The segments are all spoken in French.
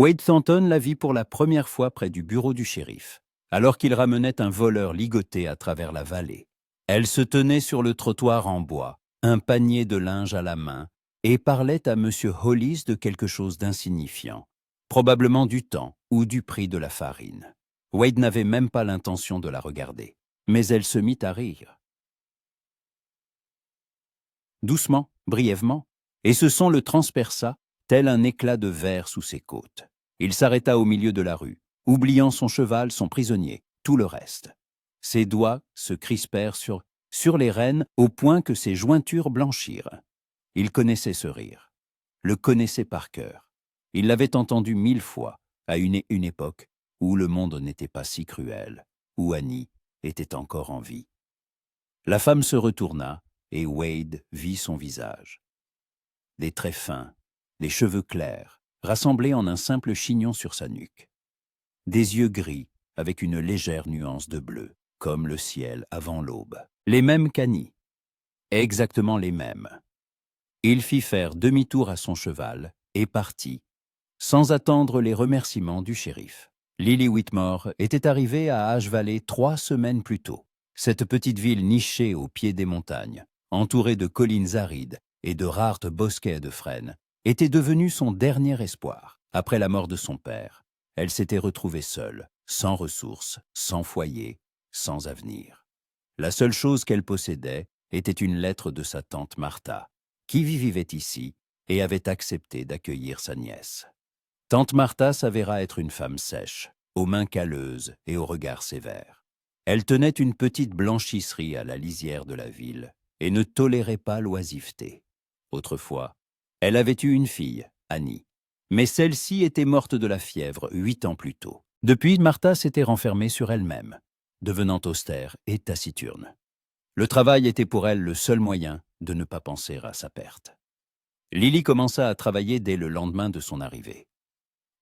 Wade Thornton la vit pour la première fois près du bureau du shérif, alors qu'il ramenait un voleur ligoté à travers la vallée. Elle se tenait sur le trottoir en bois, un panier de linge à la main, et parlait à M. Hollis de quelque chose d'insignifiant, probablement du temps ou du prix de la farine. Wade n'avait même pas l'intention de la regarder, mais elle se mit à rire. Doucement, brièvement, et ce son le transperça, tel un éclat de verre sous ses côtes. Il s'arrêta au milieu de la rue, oubliant son cheval, son prisonnier, tout le reste. Ses doigts se crispèrent sur les rênes au point que ses jointures blanchirent. Il connaissait ce rire, le connaissait par cœur. Il l'avait entendu 1000 fois, à une époque où le monde n'était pas si cruel, où Annie était encore en vie. La femme se retourna, et Wade vit son visage. Des traits fins, des cheveux clairs, rassemblés en un simple chignon sur sa nuque. Des yeux gris, avec une légère nuance de bleu, comme le ciel avant l'aube. Les mêmes qu'Annie. Exactement les mêmes. Il fit faire demi-tour à son cheval et partit, sans attendre les remerciements du shérif. Lily Whitmore était arrivée à Ash Valley 3 semaines plus tôt. Cette petite ville nichée au pied des montagnes, entourée de collines arides et de rares bosquets de frênes, était devenue son dernier espoir. Après la mort de son père, elle s'était retrouvée seule, sans ressources, sans foyer, sans avenir. La seule chose qu'elle possédait était une lettre de sa tante Martha, qui vivait ici et avait accepté d'accueillir sa nièce. Tante Martha s'avéra être une femme sèche, aux mains calleuses et au regard sévère. Elle tenait une petite blanchisserie à la lisière de la ville et ne tolérait pas l'oisiveté. Autrefois, elle avait eu une fille, Annie, mais celle-ci était morte de la fièvre 8 ans plus tôt. Depuis, Martha s'était renfermée sur elle-même, devenant austère et taciturne. Le travail était pour elle le seul moyen de ne pas penser à sa perte. Lily commença à travailler dès le lendemain de son arrivée.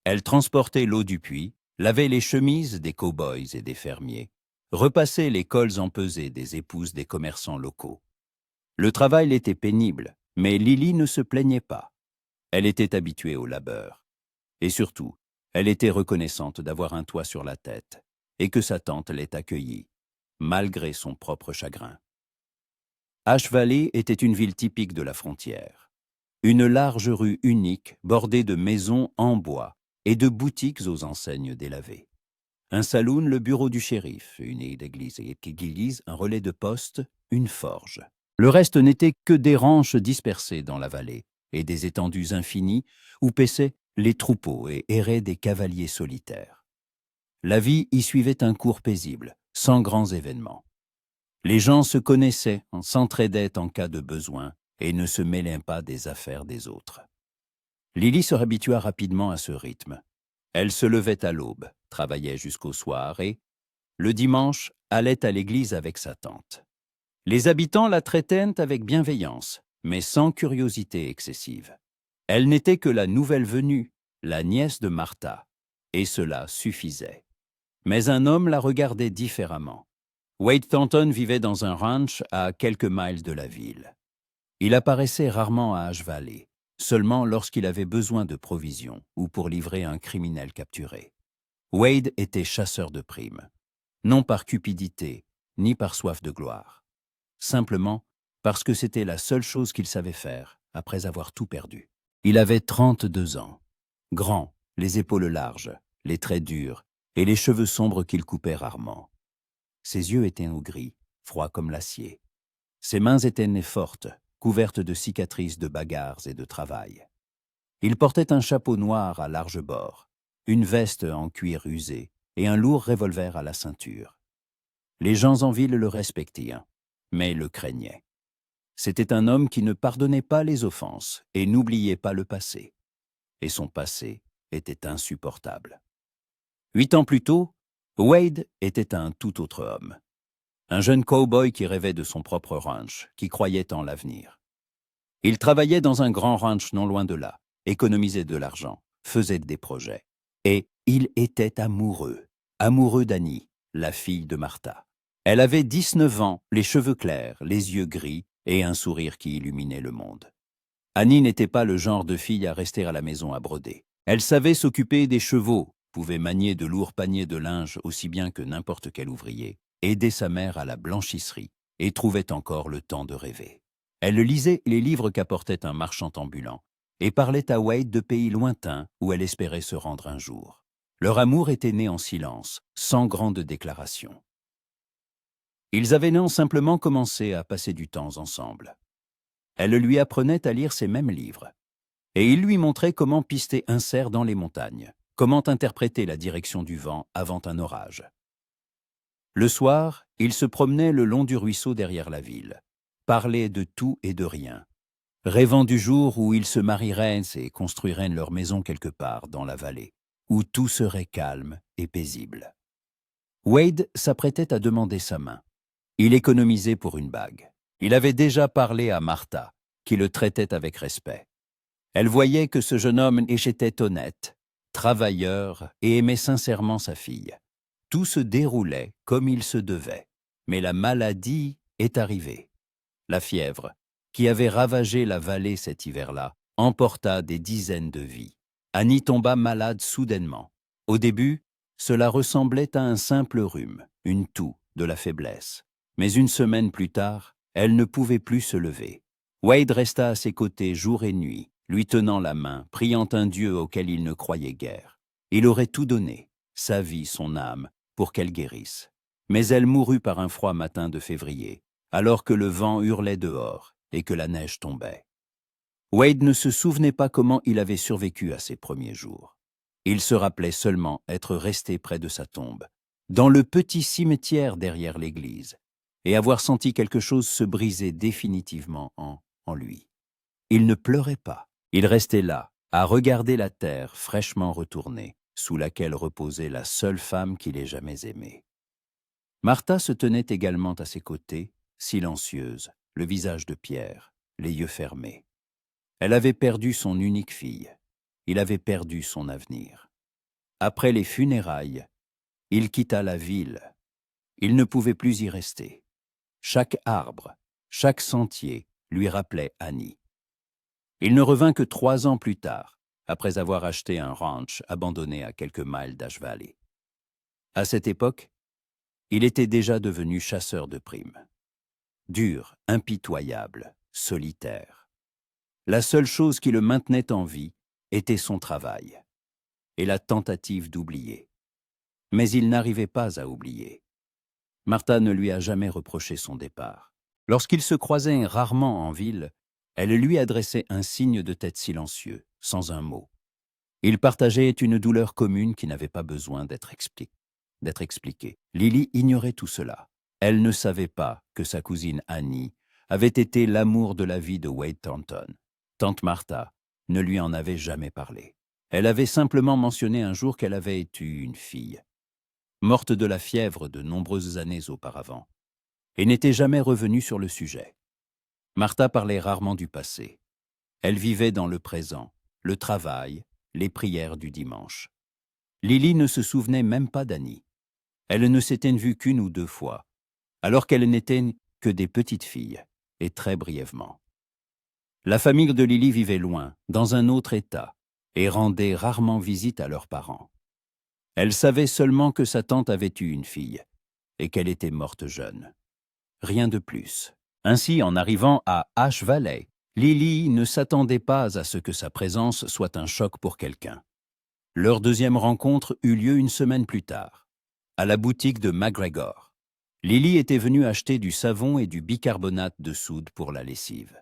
Elle transportait l'eau du puits, lavait les chemises des cow-boys et des fermiers, repassait les cols empesés des épouses des commerçants locaux. Le travail était pénible, mais Lily ne se plaignait pas. Elle était habituée au labeur. Et surtout, elle était reconnaissante d'avoir un toit sur la tête et que sa tante l'ait accueillie, malgré son propre chagrin. Ash Valley était une ville typique de la frontière. Une large rue unique bordée de maisons en bois et de boutiques aux enseignes délavées. Un saloon, le bureau du shérif, une église, un relais de poste, une forge. Le reste n'était que des ranches dispersées dans la vallée et des étendues infinies où paissaient les troupeaux et erraient des cavaliers solitaires. La vie y suivait un cours paisible, sans grands événements. Les gens se connaissaient, s'entraidaient en cas de besoin et ne se mêlaient pas des affaires des autres. Lily se habitua rapidement à ce rythme. Elle se levait à l'aube, travaillait jusqu'au soir et, le dimanche, allait à l'église avec sa tante. Les habitants la traitaient avec bienveillance, mais sans curiosité excessive. Elle n'était que la nouvelle venue, la nièce de Martha, et cela suffisait. Mais un homme la regardait différemment. Wade Thornton vivait dans un ranch à quelques miles de la ville. Il apparaissait rarement à Ash Valley, seulement lorsqu'il avait besoin de provisions ou pour livrer un criminel capturé. Wade était chasseur de primes, non par cupidité, ni par soif de gloire. Simplement parce que c'était la seule chose qu'il savait faire après avoir tout perdu. Il avait 32 ans, grand, les épaules larges, les traits durs et les cheveux sombres qu'il coupait rarement. Ses yeux étaient au gris, froids comme l'acier. Ses mains étaient nées fortes, couvertes de cicatrices de bagarres et de travail. Il portait un chapeau noir à large bord, une veste en cuir usé et un lourd revolver à la ceinture. Les gens en ville le respectaient, mais le craignaient. C'était un homme qui ne pardonnait pas les offenses et n'oubliait pas le passé. Et son passé était insupportable. 8 ans plus tôt, Wade était un tout autre homme. Un jeune cow-boy qui rêvait de son propre ranch, qui croyait en l'avenir. Il travaillait dans un grand ranch non loin de là, économisait de l'argent, faisait des projets. Et il était amoureux d'Annie, la fille de Martha. Elle avait 19 ans, les cheveux clairs, les yeux gris et un sourire qui illuminait le monde. Annie n'était pas le genre de fille à rester à la maison à broder. Elle savait s'occuper des chevaux, pouvait manier de lourds paniers de linge aussi bien que n'importe quel ouvrier, aider sa mère à la blanchisserie, et trouvait encore le temps de rêver. Elle lisait les livres qu'apportait un marchand ambulant, et parlait à Wade de pays lointains où elle espérait se rendre un jour. Leur amour était né en silence, sans grande déclaration. Ils avaient non simplement commencé à passer du temps ensemble. Elle lui apprenait à lire ces mêmes livres, et il lui montrait comment pister un cerf dans les montagnes, comment interpréter la direction du vent avant un orage. Le soir, ils se promenaient le long du ruisseau derrière la ville, parlaient de tout et de rien, rêvant du jour où ils se marieraient et construiraient leur maison quelque part dans la vallée, où tout serait calme et paisible. Wade s'apprêtait à demander sa main. Il économisait pour une bague. Il avait déjà parlé à Martha, qui le traitait avec respect. Elle voyait que ce jeune homme était honnête, travailleur et aimait sincèrement sa fille. Tout se déroulait comme il se devait. Mais la maladie est arrivée. La fièvre, qui avait ravagé la vallée cet hiver-là, emporta des dizaines de vies. Annie tomba malade soudainement. Au début, cela ressemblait à un simple rhume, une toux, de la faiblesse. Mais une semaine plus tard, elle ne pouvait plus se lever. Wade resta à ses côtés jour et nuit, lui tenant la main, priant un Dieu auquel il ne croyait guère. Il aurait tout donné, sa vie, son âme, pour qu'elle guérisse. Mais elle mourut par un froid matin de février, alors que le vent hurlait dehors et que la neige tombait. Wade ne se souvenait pas comment il avait survécu à ses premiers jours. Il se rappelait seulement être resté près de sa tombe, dans le petit cimetière derrière l'église, et avoir senti quelque chose se briser définitivement en lui. Il ne pleurait pas. Il restait là, à regarder la terre fraîchement retournée, sous laquelle reposait la seule femme qu'il ait jamais aimée. Martha se tenait également à ses côtés, silencieuse, le visage de pierre, les yeux fermés. Elle avait perdu son unique fille. Il avait perdu son avenir. Après les funérailles, il quitta la ville. Il ne pouvait plus y rester. Chaque arbre, chaque sentier lui rappelait Annie. Il ne revint que 3 ans plus tard, après avoir acheté un ranch abandonné à quelques miles d'Ash Valley. À cette époque, il était déjà devenu chasseur de primes. Dur, impitoyable, solitaire. La seule chose qui le maintenait en vie était son travail et la tentative d'oublier. Mais il n'arrivait pas à oublier. Martha ne lui a jamais reproché son départ. Lorsqu'ils se croisaient rarement en ville, elle lui adressait un signe de tête silencieux, sans un mot. Ils partageaient une douleur commune qui n'avait pas besoin d'être expliquée. Lily ignorait tout cela. Elle ne savait pas que sa cousine Annie avait été l'amour de la vie de Wade Thornton. Tante Martha ne lui en avait jamais parlé. Elle avait simplement mentionné un jour qu'elle avait eu une fille, morte de la fièvre de nombreuses années auparavant, et n'était jamais revenue sur le sujet. Martha parlait rarement du passé. Elle vivait dans le présent, le travail, les prières du dimanche. Lily ne se souvenait même pas d'Annie. Elle ne s'était vue qu'1 ou 2 fois, alors qu'elles n'étaient que des petites filles, et très brièvement. La famille de Lily vivait loin, dans un autre État, et rendait rarement visite à leurs parents. Elle savait seulement que sa tante avait eu une fille, et qu'elle était morte jeune. Rien de plus. Ainsi, en arrivant à Ash Valley, Lily ne s'attendait pas à ce que sa présence soit un choc pour quelqu'un. Leur deuxième rencontre eut lieu 1 semaine plus tard, à la boutique de McGregor. Lily était venue acheter du savon et du bicarbonate de soude pour la lessive.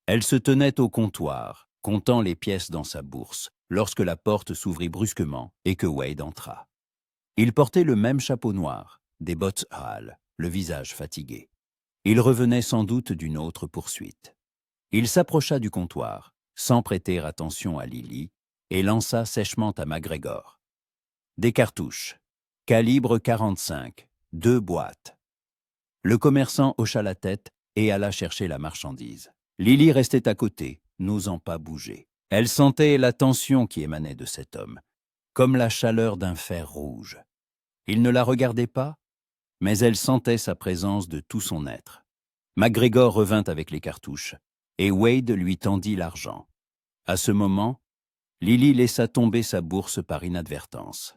Elle se tenait au comptoir, comptant les pièces dans sa bourse, lorsque la porte s'ouvrit brusquement et que Wade entra. Il portait le même chapeau noir, des bottes hâles, le visage fatigué. Il revenait sans doute d'une autre poursuite. Il s'approcha du comptoir, sans prêter attention à Lily, et lança sèchement à McGregor. Des cartouches, calibre 45, 2 boîtes. Le commerçant hocha la tête et alla chercher la marchandise. Lily restait à côté, n'osant pas bouger. Elle sentait la tension qui émanait de cet homme, comme la chaleur d'un fer rouge. Il ne la regardait pas, mais elle sentait sa présence de tout son être. McGregor revint avec les cartouches, et Wade lui tendit l'argent. À ce moment, Lily laissa tomber sa bourse par inadvertance.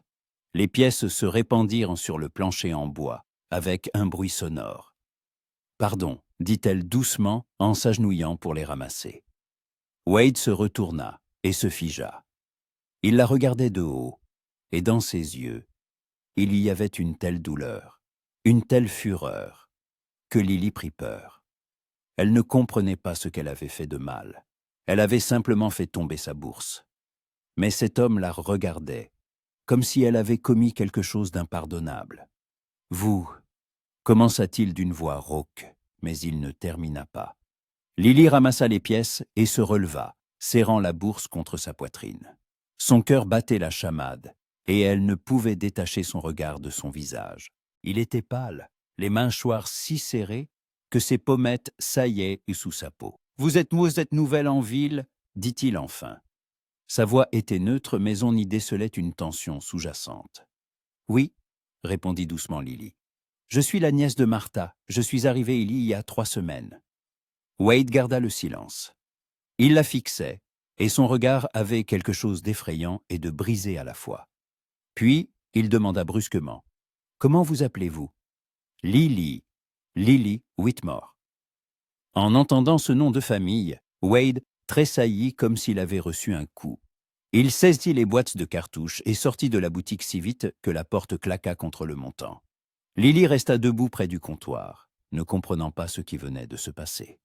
Les pièces se répandirent sur le plancher en bois, avec un bruit sonore. « Pardon », dit-elle doucement en s'agenouillant pour les ramasser. Wade se retourna et se figea. Il la regardait de haut, et dans ses yeux, il y avait une telle douleur, une telle fureur, que Lily prit peur. Elle ne comprenait pas ce qu'elle avait fait de mal. Elle avait simplement fait tomber sa bourse. Mais cet homme la regardait, comme si elle avait commis quelque chose d'impardonnable. « Vous » commença-t-il d'une voix rauque, mais il ne termina pas. Lily ramassa les pièces et se releva, serrant la bourse contre sa poitrine. Son cœur battait la chamade, et elle ne pouvait détacher son regard de son visage. Il était pâle, les mâchoires si serrées que ses pommettes saillaient sous sa peau. « Vous êtes nouvelle en ville ?» dit-il enfin. Sa voix était neutre, mais on y décelait une tension sous-jacente. « Oui » répondit doucement Lily. « Je suis la nièce de Martha. Je suis arrivée il y a 3 semaines. » Wade garda le silence. Il la fixait, et son regard avait quelque chose d'effrayant et de brisé à la fois. Puis, il demanda brusquement, « Comment vous appelez-vous » ? « Lily. Lily Whitmore. » En entendant ce nom de famille, Wade tressaillit comme s'il avait reçu un coup. Il saisit les boîtes de cartouches et sortit de la boutique si vite que la porte claqua contre le montant. Lily resta debout près du comptoir, ne comprenant pas ce qui venait de se passer.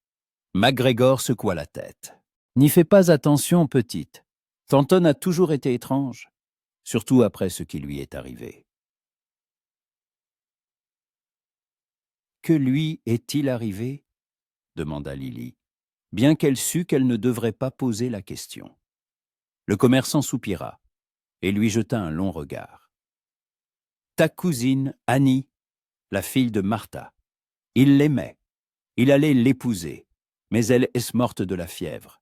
McGregor secoua la tête. « N'y fais pas attention, petite. Thornton a toujours été étrange, surtout après ce qui lui est arrivé. » « Que lui est-il arrivé ?» demanda Lily, bien qu'elle sût qu'elle ne devrait pas poser la question. Le commerçant soupira et lui jeta un long regard. « Ta cousine, Annie, la fille de Martha. Il l'aimait. Il allait l'épouser, mais elle est morte de la fièvre,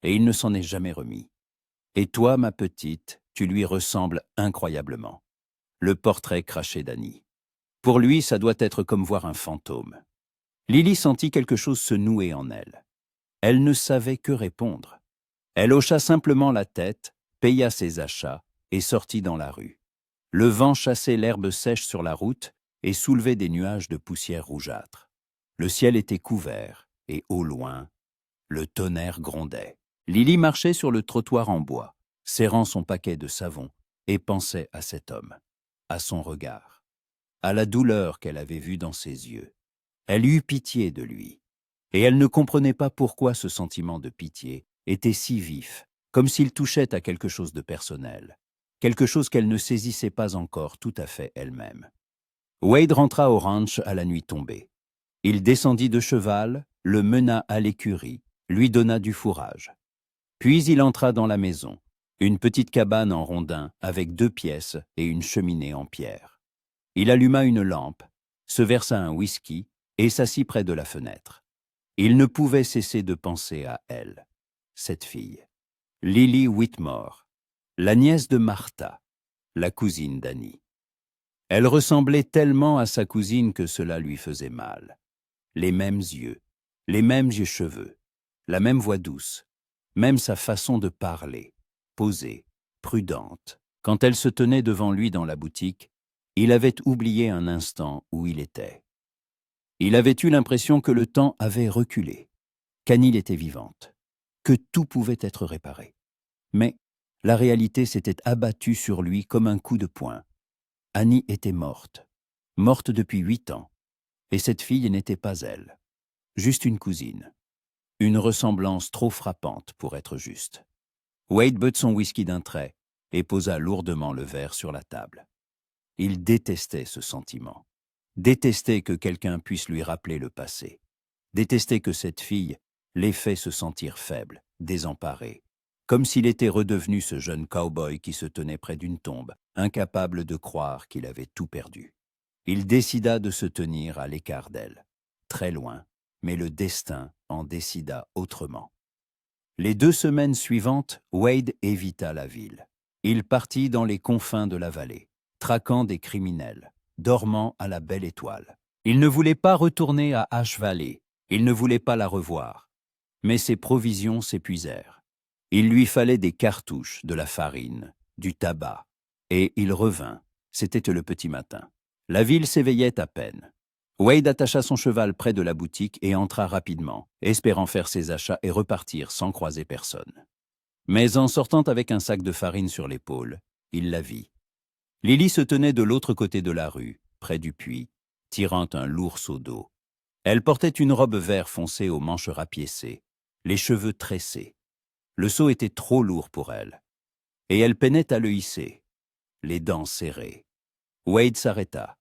et il ne s'en est jamais remis. Et toi, ma petite, tu lui ressembles incroyablement. » Le portrait craché d'Annie. Pour lui, ça doit être comme voir un fantôme. Lily sentit quelque chose se nouer en elle. Elle ne savait que répondre. Elle hocha simplement la tête, paya ses achats et sortit dans la rue. Le vent chassait l'herbe sèche sur la route et soulevait des nuages de poussière rougeâtre. Le ciel était couvert et, au loin, le tonnerre grondait. Lily marchait sur le trottoir en bois, serrant son paquet de savon, et pensait à cet homme, à son regard, à la douleur qu'elle avait vue dans ses yeux. Elle eut pitié de lui, et elle ne comprenait pas pourquoi ce sentiment de pitié était si vif, comme s'il touchait à quelque chose de personnel, quelque chose qu'elle ne saisissait pas encore tout à fait elle-même. Wade rentra au ranch à la nuit tombée. Il descendit de cheval, le mena à l'écurie, lui donna du fourrage. Puis il entra dans la maison, une petite cabane en rondin avec 2 pièces et une cheminée en pierre. Il alluma une lampe, se versa un whisky et s'assit près de la fenêtre. Il ne pouvait cesser de penser à elle, cette fille, Lily Whitmore, la nièce de Martha, la cousine d'Annie. Elle ressemblait tellement à sa cousine que cela lui faisait mal. Les mêmes yeux cheveux, la même voix douce, même sa façon de parler, posée, prudente. Quand elle se tenait devant lui dans la boutique, il avait oublié un instant où il était. Il avait eu l'impression que le temps avait reculé, qu'Annie était vivante, que tout pouvait être réparé. Mais la réalité s'était abattue sur lui comme un coup de poing. Annie était morte depuis 8 ans, et cette fille n'était pas elle, juste une cousine. Une ressemblance trop frappante pour être juste. Wade but son whisky d'un trait et posa lourdement le verre sur la table. Il détestait ce sentiment. Détestait que quelqu'un puisse lui rappeler le passé. Détestait que cette fille l'ait fait se sentir faible, désemparé, comme s'il était redevenu ce jeune cow-boy qui se tenait près d'une tombe, incapable de croire qu'il avait tout perdu. Il décida de se tenir à l'écart d'elle, très loin, mais le destin en décida autrement. Les 2 semaines suivantes, Wade évita la ville. Il partit dans les confins de la vallée, traquant des criminels, dormant à la belle étoile. Il ne voulait pas retourner à Ash Valley, il ne voulait pas la revoir. Mais ses provisions s'épuisèrent. Il lui fallait des cartouches, de la farine, du tabac. Et il revint. C'était le petit matin. La ville s'éveillait à peine. Wade attacha son cheval près de la boutique et entra rapidement, espérant faire ses achats et repartir sans croiser personne. Mais en sortant avec un sac de farine sur l'épaule, il la vit. Lily se tenait de l'autre côté de la rue, près du puits, tirant un lourd seau d'eau. Elle portait une robe vert foncé aux manches rapiécées, les cheveux tressés. Le seau était trop lourd pour elle. Et elle peinait à le hisser, les dents serrées. Wade s'arrêta.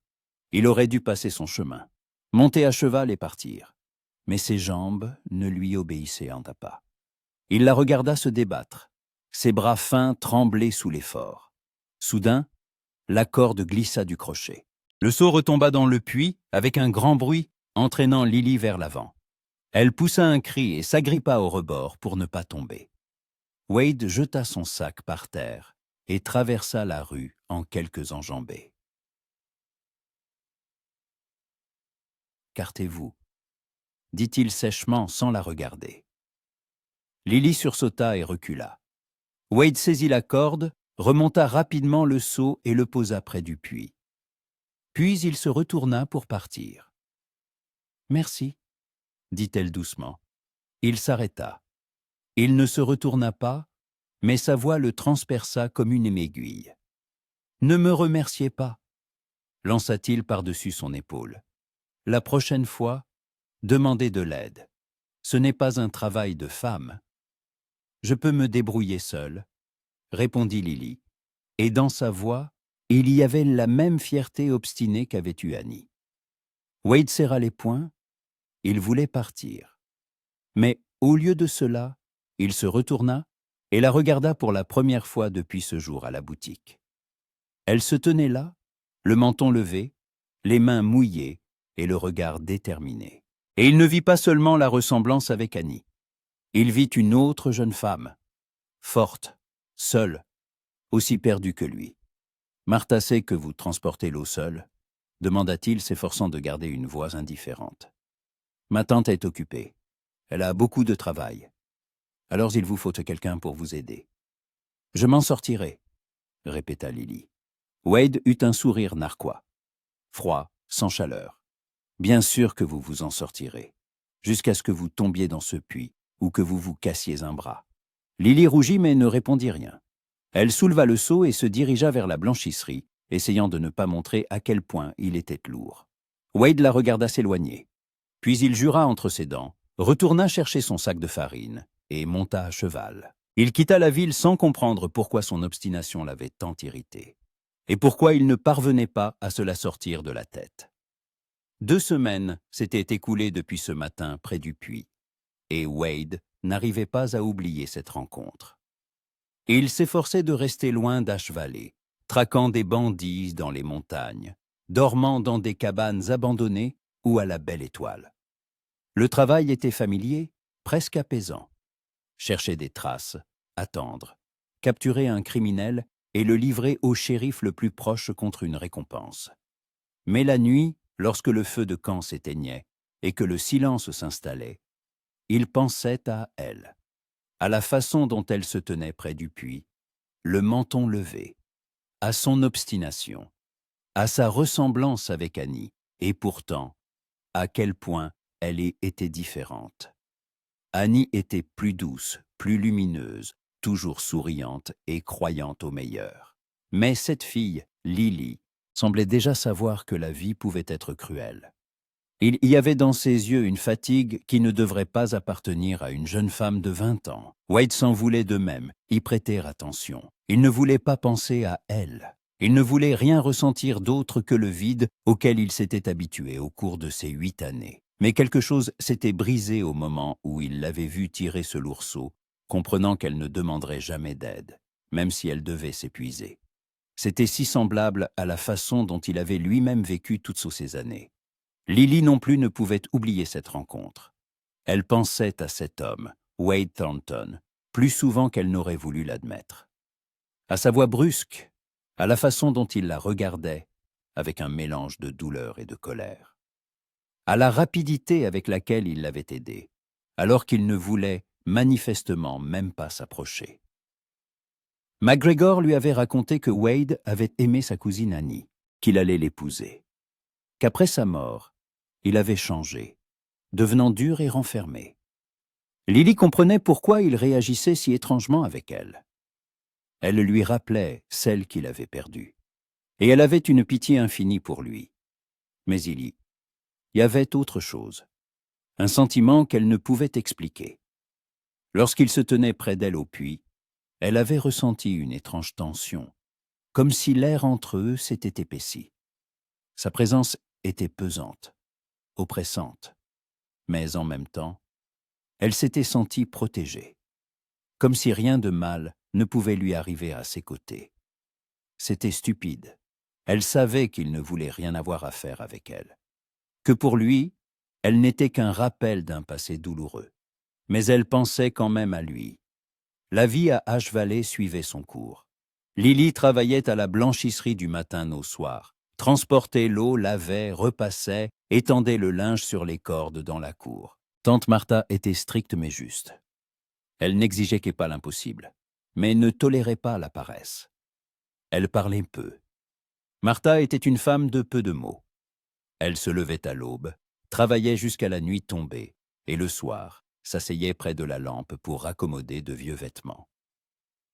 Il aurait dû passer son chemin, monter à cheval et partir. Mais ses jambes ne lui obéissaient en pas. Il la regarda se débattre. Ses bras fins tremblaient sous l'effort. Soudain, la corde glissa du crochet. Le seau retomba dans le puits avec un grand bruit, entraînant Lily vers l'avant. Elle poussa un cri et s'agrippa au rebord pour ne pas tomber. Wade jeta son sac par terre et traversa la rue en quelques enjambées. « Cartez-vous » dit-il sèchement sans la regarder. Lily sursauta et recula. Wade saisit la corde, remonta rapidement le seau et le posa près du puits. Puis il se retourna pour partir. « Merci » dit-elle doucement. Il s'arrêta. Il ne se retourna pas, mais sa voix le transperça comme une aiguille. « Ne me remerciez pas » lança-t-il par-dessus son épaule. « La prochaine fois, demandez de l'aide. Ce n'est pas un travail de femme. »« Je peux me débrouiller seule, » répondit Lily, et dans sa voix, il y avait la même fierté obstinée qu'avait eue Annie. Wade serra les poings, il voulait partir. Mais au lieu de cela, il se retourna et la regarda pour la première fois depuis ce jour à la boutique. Elle se tenait là, le menton levé, les mains mouillées et le regard déterminé. Et il ne vit pas seulement la ressemblance avec Annie. Il vit une autre jeune femme, forte, seule, aussi perdue que lui. « Martha sait que vous transportez l'eau seule ?» demanda-t-il, s'efforçant de garder une voix indifférente. « Ma tante est occupée. Elle a beaucoup de travail. Alors il vous faut quelqu'un pour vous aider. »« Je m'en sortirai, » répéta Lily. Wade eut un sourire narquois, froid, sans chaleur. « Bien sûr que vous vous en sortirez, jusqu'à ce que vous tombiez dans ce puits ou que vous vous cassiez un bras. » Lily rougit mais ne répondit rien. Elle souleva le seau et se dirigea vers la blanchisserie, essayant de ne pas montrer à quel point il était lourd. Wade la regarda s'éloigner. Puis il jura entre ses dents, retourna chercher son sac de farine et monta à cheval. Il quitta la ville sans comprendre pourquoi son obstination l'avait tant irrité et pourquoi il ne parvenait pas à se la sortir de la tête. 2 semaines s'étaient écoulées depuis ce matin près du puits, et Wade n'arrivait pas à oublier cette rencontre. Il s'efforçait de rester loin d'Ash Valley, traquant des bandits dans les montagnes, dormant dans des cabanes abandonnées ou à la belle étoile. Le travail était familier, presque apaisant. Chercher des traces, attendre, capturer un criminel et le livrer au shérif le plus proche contre une récompense. Mais la nuit, lorsque le feu de camp s'éteignait et que le silence s'installait, il pensait à elle, à la façon dont elle se tenait près du puits, le menton levé, à son obstination, à sa ressemblance avec Annie, et pourtant, à quel point elle était différente. Annie était plus douce, plus lumineuse, toujours souriante et croyante au meilleur. Mais cette fille, Lily, semblait déjà savoir que la vie pouvait être cruelle. Il y avait dans ses yeux une fatigue qui ne devrait pas appartenir à une jeune femme de 20 ans. Wade s'en voulait de même, y prêter attention. Il ne voulait pas penser à elle. Il ne voulait rien ressentir d'autre que le vide auquel il s'était habitué au cours de ces 8 années. Mais quelque chose s'était brisé au moment où il l'avait vue tirer ce lourd seau, comprenant qu'elle ne demanderait jamais d'aide, même si elle devait s'épuiser. C'était si semblable à la façon dont il avait lui-même vécu toutes ces années. Lily non plus ne pouvait oublier cette rencontre. Elle pensait à cet homme, Wade Thornton, plus souvent qu'elle n'aurait voulu l'admettre. À sa voix brusque, à la façon dont il la regardait, avec un mélange de douleur et de colère. À la rapidité avec laquelle il l'avait aidée, alors qu'il ne voulait manifestement même pas s'approcher. McGregor lui avait raconté que Wade avait aimé sa cousine Annie, qu'il allait l'épouser. Qu'après sa mort, il avait changé, devenant dur et renfermé. Lily comprenait pourquoi il réagissait si étrangement avec elle. Elle lui rappelait celle qu'il avait perdue, et elle avait une pitié infinie pour lui. Mais il y avait autre chose, un sentiment qu'elle ne pouvait expliquer. Lorsqu'il se tenait près d'elle au puits, elle avait ressenti une étrange tension, comme si l'air entre eux s'était épaissi. Sa présence était pesante, oppressante, mais en même temps, elle s'était sentie protégée, comme si rien de mal ne pouvait lui arriver à ses côtés. C'était stupide. Elle savait qu'il ne voulait rien avoir à faire avec elle, que pour lui, elle n'était qu'un rappel d'un passé douloureux. Mais elle pensait quand même à lui. La vie à Ash-Valley suivait son cours. Lily travaillait à la blanchisserie du matin au soir, transportait l'eau, lavait, repassait, étendait le linge sur les cordes dans la cour. Tante Martha était stricte mais juste. Elle n'exigeait pas l'impossible, mais ne tolérait pas la paresse. Elle parlait peu. Martha était une femme de peu de mots. Elle se levait à l'aube, travaillait jusqu'à la nuit tombée, et le soir, s'asseyait près de la lampe pour raccommoder de vieux vêtements.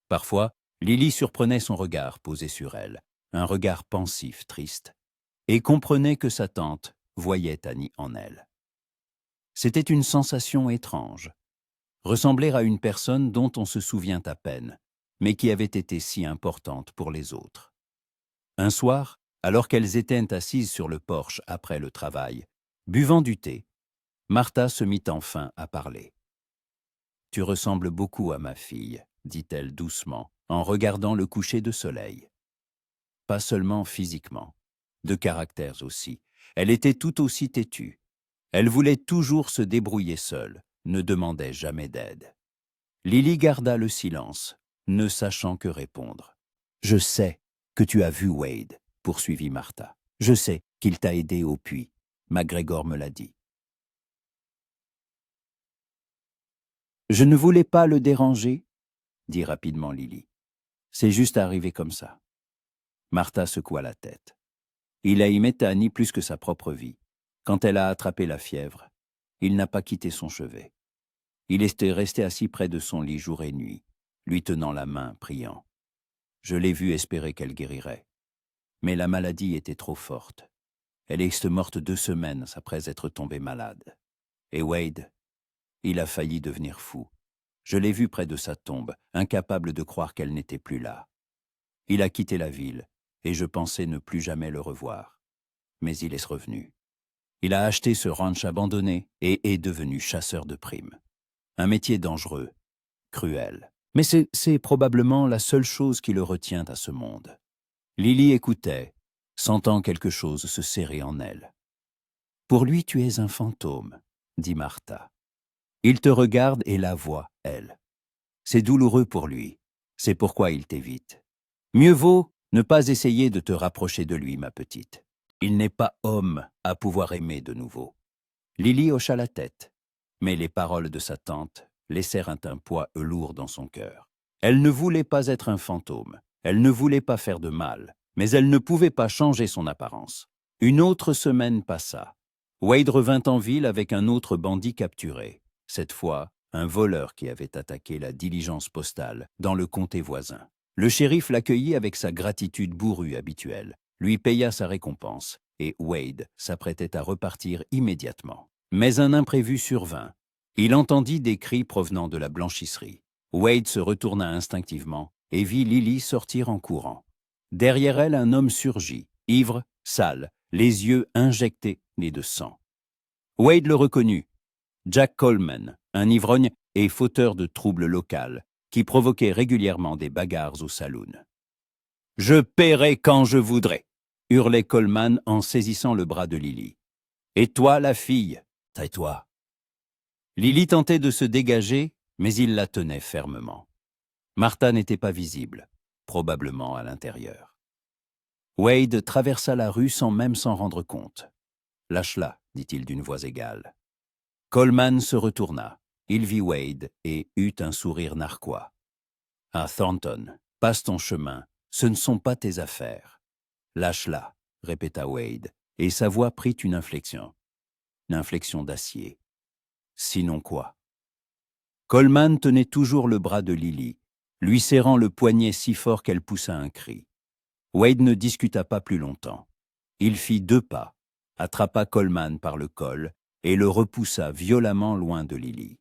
Parfois, Lily surprenait son regard posé sur elle, un regard pensif, triste, et comprenait que sa tante voyait Annie en elle. C'était une sensation étrange, ressembler à une personne dont on se souvient à peine, mais qui avait été si importante pour les autres. Un soir, alors qu'elles étaient assises sur le porche après le travail, buvant du thé, Martha se mit enfin à parler. « Tu ressembles beaucoup à ma fille, » dit-elle doucement, en regardant le coucher de soleil. Pas seulement physiquement, de caractère aussi. Elle était tout aussi têtue. Elle voulait toujours se débrouiller seule, ne demandait jamais d'aide. Lily garda le silence, ne sachant que répondre. « Je sais que tu as vu Wade, » poursuivit Martha. « Je sais qu'il t'a aidé au puits. McGregor me l'a dit. » « Je ne voulais pas le déranger, » dit rapidement Lily. « C'est juste arrivé comme ça. » Martha secoua la tête. Il aimait Annie plus que sa propre vie. Quand elle a attrapé la fièvre, il n'a pas quitté son chevet. Il était resté assis près de son lit jour et nuit, lui tenant la main, priant. Je l'ai vu espérer qu'elle guérirait. Mais la maladie était trop forte. Elle est morte 2 semaines après être tombée malade. Et Wade, il a failli devenir fou. Je l'ai vu près de sa tombe, incapable de croire qu'elle n'était plus là. Il a quitté la ville, et je pensais ne plus jamais le revoir. Mais il est revenu. Il a acheté ce ranch abandonné et est devenu chasseur de primes. Un métier dangereux, cruel. Mais c'est probablement la seule chose qui le retient à ce monde. Lily écoutait, sentant quelque chose se serrer en elle. « Pour lui, tu es un fantôme, » dit Martha. Il te regarde et la voit, elle. C'est douloureux pour lui, c'est pourquoi il t'évite. Mieux vaut ne pas essayer de te rapprocher de lui, ma petite. Il n'est pas homme à pouvoir aimer de nouveau. Lily hocha la tête, mais les paroles de sa tante laissèrent un poids lourd dans son cœur. Elle ne voulait pas être un fantôme, elle ne voulait pas faire de mal, mais elle ne pouvait pas changer son apparence. Une autre semaine passa. Wade revint en ville avec un autre bandit capturé. Cette fois, un voleur qui avait attaqué la diligence postale dans le comté voisin. Le shérif l'accueillit avec sa gratitude bourrue habituelle, lui paya sa récompense, et Wade s'apprêtait à repartir immédiatement. Mais un imprévu survint. Il entendit des cris provenant de la blanchisserie. Wade se retourna instinctivement et vit Lily sortir en courant. Derrière elle, un homme surgit, ivre, sale, les yeux injectés de sang. Wade le reconnut. Jack Coleman, un ivrogne et fauteur de troubles locaux, qui provoquait régulièrement des bagarres au saloon. « Je paierai quand je voudrai !» hurlait Coleman en saisissant le bras de Lily. « Et toi, la fille, tais-toi !» Lily tentait de se dégager, mais il la tenait fermement. Martha n'était pas visible, probablement à l'intérieur. Wade traversa la rue sans même s'en rendre compte. « Lâche-la, dit-il d'une voix égale. » Coleman se retourna. Il vit Wade et eut un sourire narquois. « Ah, Thornton, passe ton chemin, ce ne sont pas tes affaires. »« Lâche-la, » répéta Wade, et sa voix prit une inflexion d'acier. « Sinon quoi ?» Coleman tenait toujours le bras de Lily, lui serrant le poignet si fort qu'elle poussa un cri. Wade ne discuta pas plus longtemps. Il fit 2 pas, attrapa Coleman par le col et le repoussa violemment loin de Lily.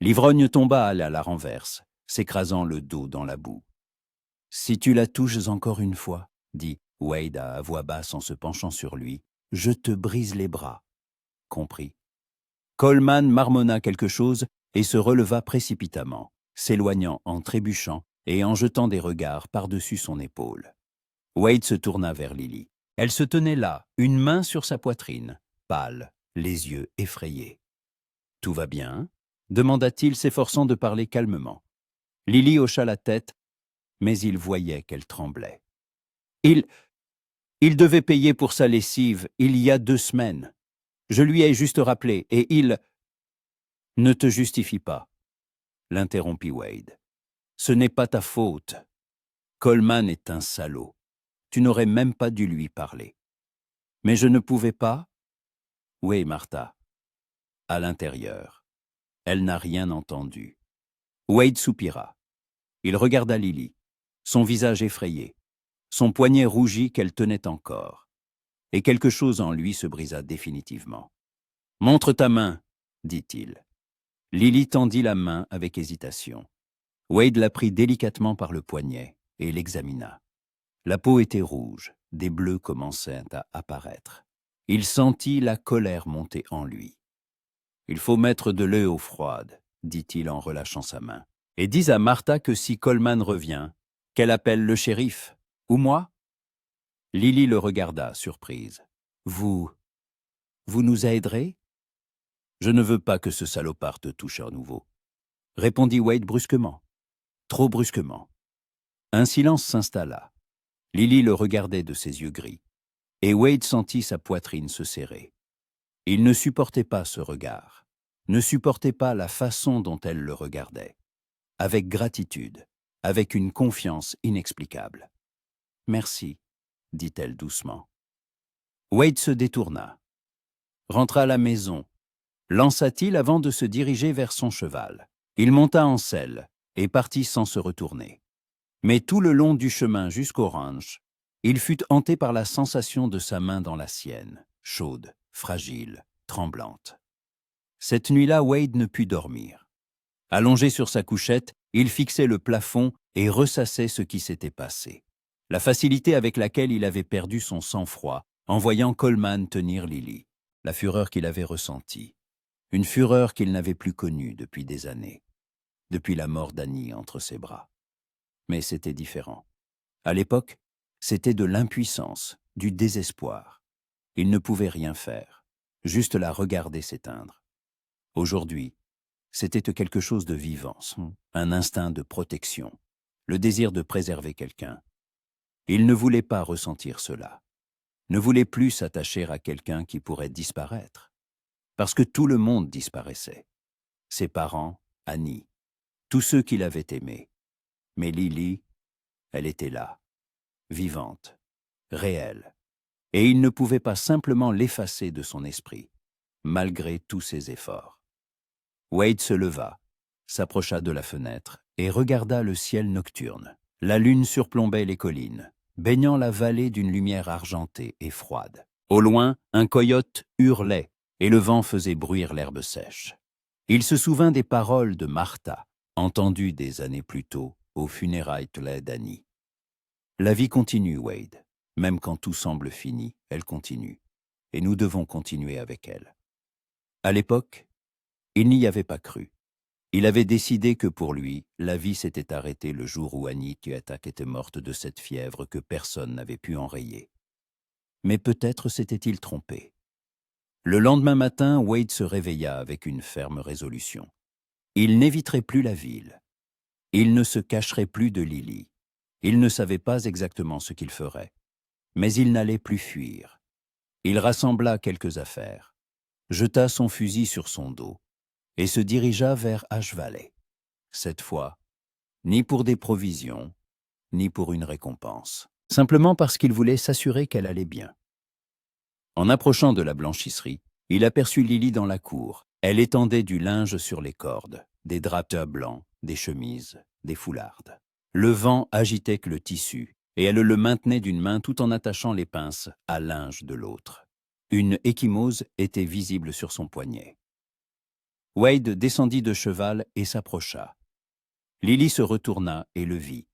L'ivrogne tomba à la renverse, s'écrasant le dos dans la boue. « Si tu la touches encore une fois, » dit Wade à voix basse en se penchant sur lui, « je te brise les bras. » Compris. Coleman marmonna quelque chose et se releva précipitamment, s'éloignant en trébuchant et en jetant des regards par-dessus son épaule. Wade se tourna vers Lily. Elle se tenait là, une main sur sa poitrine, pâle, les yeux effrayés. « Tout va bien ?» demanda-t-il, s'efforçant de parler calmement. Lily hocha la tête, mais il voyait qu'elle tremblait. « Il devait payer pour sa lessive il y a 2 semaines. Je lui ai juste rappelé, et il... » « Ne te justifie pas, » l'interrompit Wade. « Ce n'est pas ta faute. Coleman est un salaud. Tu n'aurais même pas dû lui parler. »« Mais je ne pouvais pas ?» ?»« Oui, Martha. » À l'intérieur. Elle n'a rien entendu. Wade soupira. Il regarda Lily, son visage effrayé, son poignet rougi qu'elle tenait encore. Et quelque chose en lui se brisa définitivement. « Montre ta main, » dit-il. Lily tendit la main avec hésitation. Wade la prit délicatement par le poignet et l'examina. La peau était rouge, des bleus commençaient à apparaître. Il sentit la colère monter en lui. « Il faut mettre de l'eau froide, » dit-il en relâchant sa main. « Et dis à Martha que si Coleman revient, qu'elle appelle le shérif, ou moi ?» Lily le regarda, surprise. « Vous nous aiderez ?»« Je ne veux pas que ce salopard te touche à nouveau, » répondit Wade brusquement. Trop brusquement. Un silence s'installa. Lily le regardait de ses yeux gris, et Wade sentit sa poitrine se serrer. Il ne supportait pas ce regard, ne supportait pas la façon dont elle le regardait. Avec gratitude, avec une confiance inexplicable. « Merci, » dit-elle doucement. Wade se détourna, rentra à la maison, lança-t-il avant de se diriger vers son cheval. Il monta en selle et partit sans se retourner. Mais tout le long du chemin jusqu'au ranch, il fut hanté par la sensation de sa main dans la sienne, chaude, fragile, tremblante. Cette nuit-là, Wade ne put dormir. Allongé sur sa couchette, il fixait le plafond et ressassait ce qui s'était passé. La facilité avec laquelle il avait perdu son sang-froid en voyant Coleman tenir Lily, la fureur qu'il avait ressentie, une fureur qu'il n'avait plus connue depuis des années, depuis la mort d'Annie entre ses bras. Mais c'était différent. À l'époque, c'était de l'impuissance, du désespoir. Il ne pouvait rien faire, juste la regarder s'éteindre. Aujourd'hui, c'était quelque chose de vivant, un instinct de protection, le désir de préserver quelqu'un. Il ne voulait pas ressentir cela, ne voulait plus s'attacher à quelqu'un qui pourrait disparaître, parce que tout le monde disparaissait. Ses parents, Annie, tous ceux qu'il avait aimés. Mais Lily, elle était là, vivante, réelle, et il ne pouvait pas simplement l'effacer de son esprit, malgré tous ses efforts. Wade se leva, s'approcha de la fenêtre et regarda le ciel nocturne. La lune surplombait les collines, baignant la vallée d'une lumière argentée et froide. Au loin, un coyote hurlait et le vent faisait bruire l'herbe sèche. Il se souvint des paroles de Martha, entendues des années plus tôt aux funérailles d'Annie. La vie continue, Wade. Même quand tout semble fini, elle continue. Et nous devons continuer avec elle. À l'époque, il n'y avait pas cru. Il avait décidé que pour lui, la vie s'était arrêtée le jour où Annie Tuatak était morte de cette fièvre que personne n'avait pu enrayer. Mais peut-être s'était-il trompé. Le lendemain matin, Wade se réveilla avec une ferme résolution. Il n'éviterait plus la ville. Il ne se cacherait plus de Lily. Il ne savait pas exactement ce qu'il ferait. Mais il n'allait plus fuir. Il rassembla quelques affaires, jeta son fusil sur son dos et se dirigea vers Ash Valley. Cette fois, ni pour des provisions, ni pour une récompense. Simplement parce qu'il voulait s'assurer qu'elle allait bien. En approchant de la blanchisserie, il aperçut Lily dans la cour. Elle étendait du linge sur les cordes, des draps blancs, des chemises, des foulardes. Le vent agitait que le tissu, et elle le maintenait d'une main tout en attachant les pinces à linge de l'autre. Une échymose était visible sur son poignet. Wade descendit de cheval et s'approcha. Lily se retourna et le vit.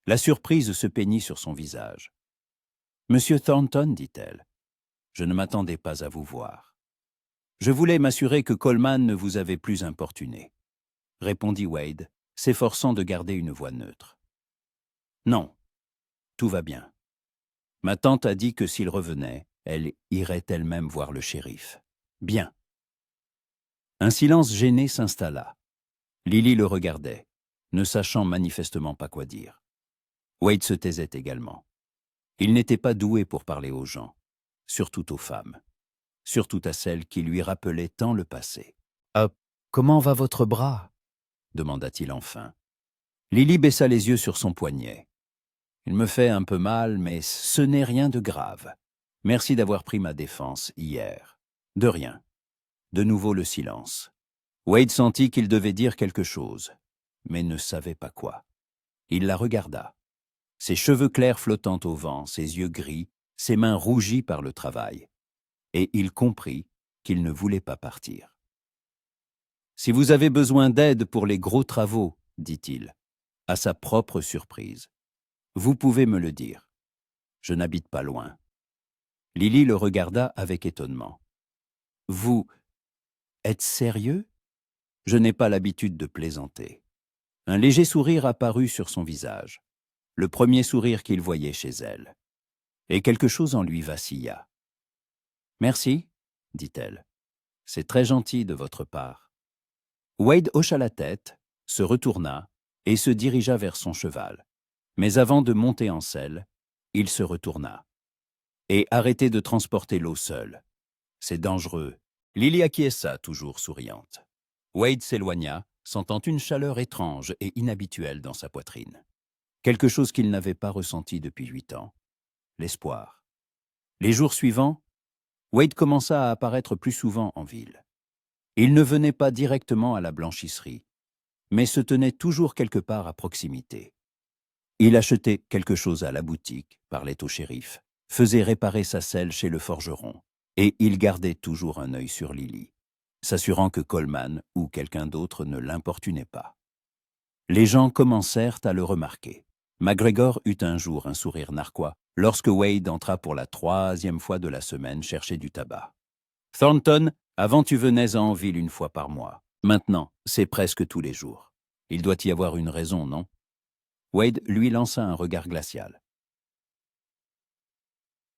La surprise se peignit sur son visage. « Monsieur Thornton, dit-elle, je ne m'attendais pas à vous voir. Je voulais m'assurer que Coleman ne vous avait plus importuné, » répondit Wade, s'efforçant de garder une voix neutre. « Non, tout va bien. Ma tante a dit que s'il revenait, elle irait elle-même voir le shérif. Bien. » Un silence gêné s'installa. Lily le regardait, ne sachant manifestement pas quoi dire. Wade se taisait également. Il n'était pas doué pour parler aux gens, surtout aux femmes, surtout à celles qui lui rappelaient tant le passé. « Comment va votre bras ?» demanda-t-il enfin. Lily baissa les yeux sur son poignet. « Il me fait un peu mal, mais ce n'est rien de grave. Merci d'avoir pris ma défense hier. » « De rien. » De nouveau le silence. Wade sentit qu'il devait dire quelque chose, mais ne savait pas quoi. Il la regarda. Ses cheveux clairs flottant au vent, ses yeux gris, ses mains rougies par le travail. Et il comprit qu'il ne voulait pas partir. « Si vous avez besoin d'aide pour les gros travaux, dit-il, à sa propre surprise, vous pouvez me le dire. Je n'habite pas loin. » Lily le regarda avec étonnement. « Vous êtes sérieux ? Je n'ai pas l'habitude de plaisanter. » Un léger sourire apparut sur son visage, le premier sourire qu'il voyait chez elle. Et quelque chose en lui vacilla. « Merci, dit-elle. C'est très gentil de votre part. » Wade hocha la tête, se retourna et se dirigea vers son cheval. Mais avant de monter en selle, il se retourna. « Et arrêtez de transporter l'eau seule. C'est dangereux. » Lily acquiesça, toujours souriante. Wade s'éloigna, sentant une chaleur étrange et inhabituelle dans sa poitrine. Quelque chose qu'il n'avait pas ressenti depuis 8 ans. L'espoir. Les jours suivants, Wade commença à apparaître plus souvent en ville. Il ne venait pas directement à la blanchisserie, mais se tenait toujours quelque part à proximité. Il achetait quelque chose à la boutique, parlait au shérif, faisait réparer sa selle chez le forgeron, et il gardait toujours un œil sur Lily, s'assurant que Coleman ou quelqu'un d'autre ne l'importunait pas. Les gens commencèrent à le remarquer. McGregor eut un jour un sourire narquois lorsque Wade entra pour la 3e fois de la semaine chercher du tabac. « Thornton, avant tu venais en ville 1 fois par mois. Maintenant, c'est presque tous les jours. Il doit y avoir une raison, non ?» Wade lui lança un regard glacial.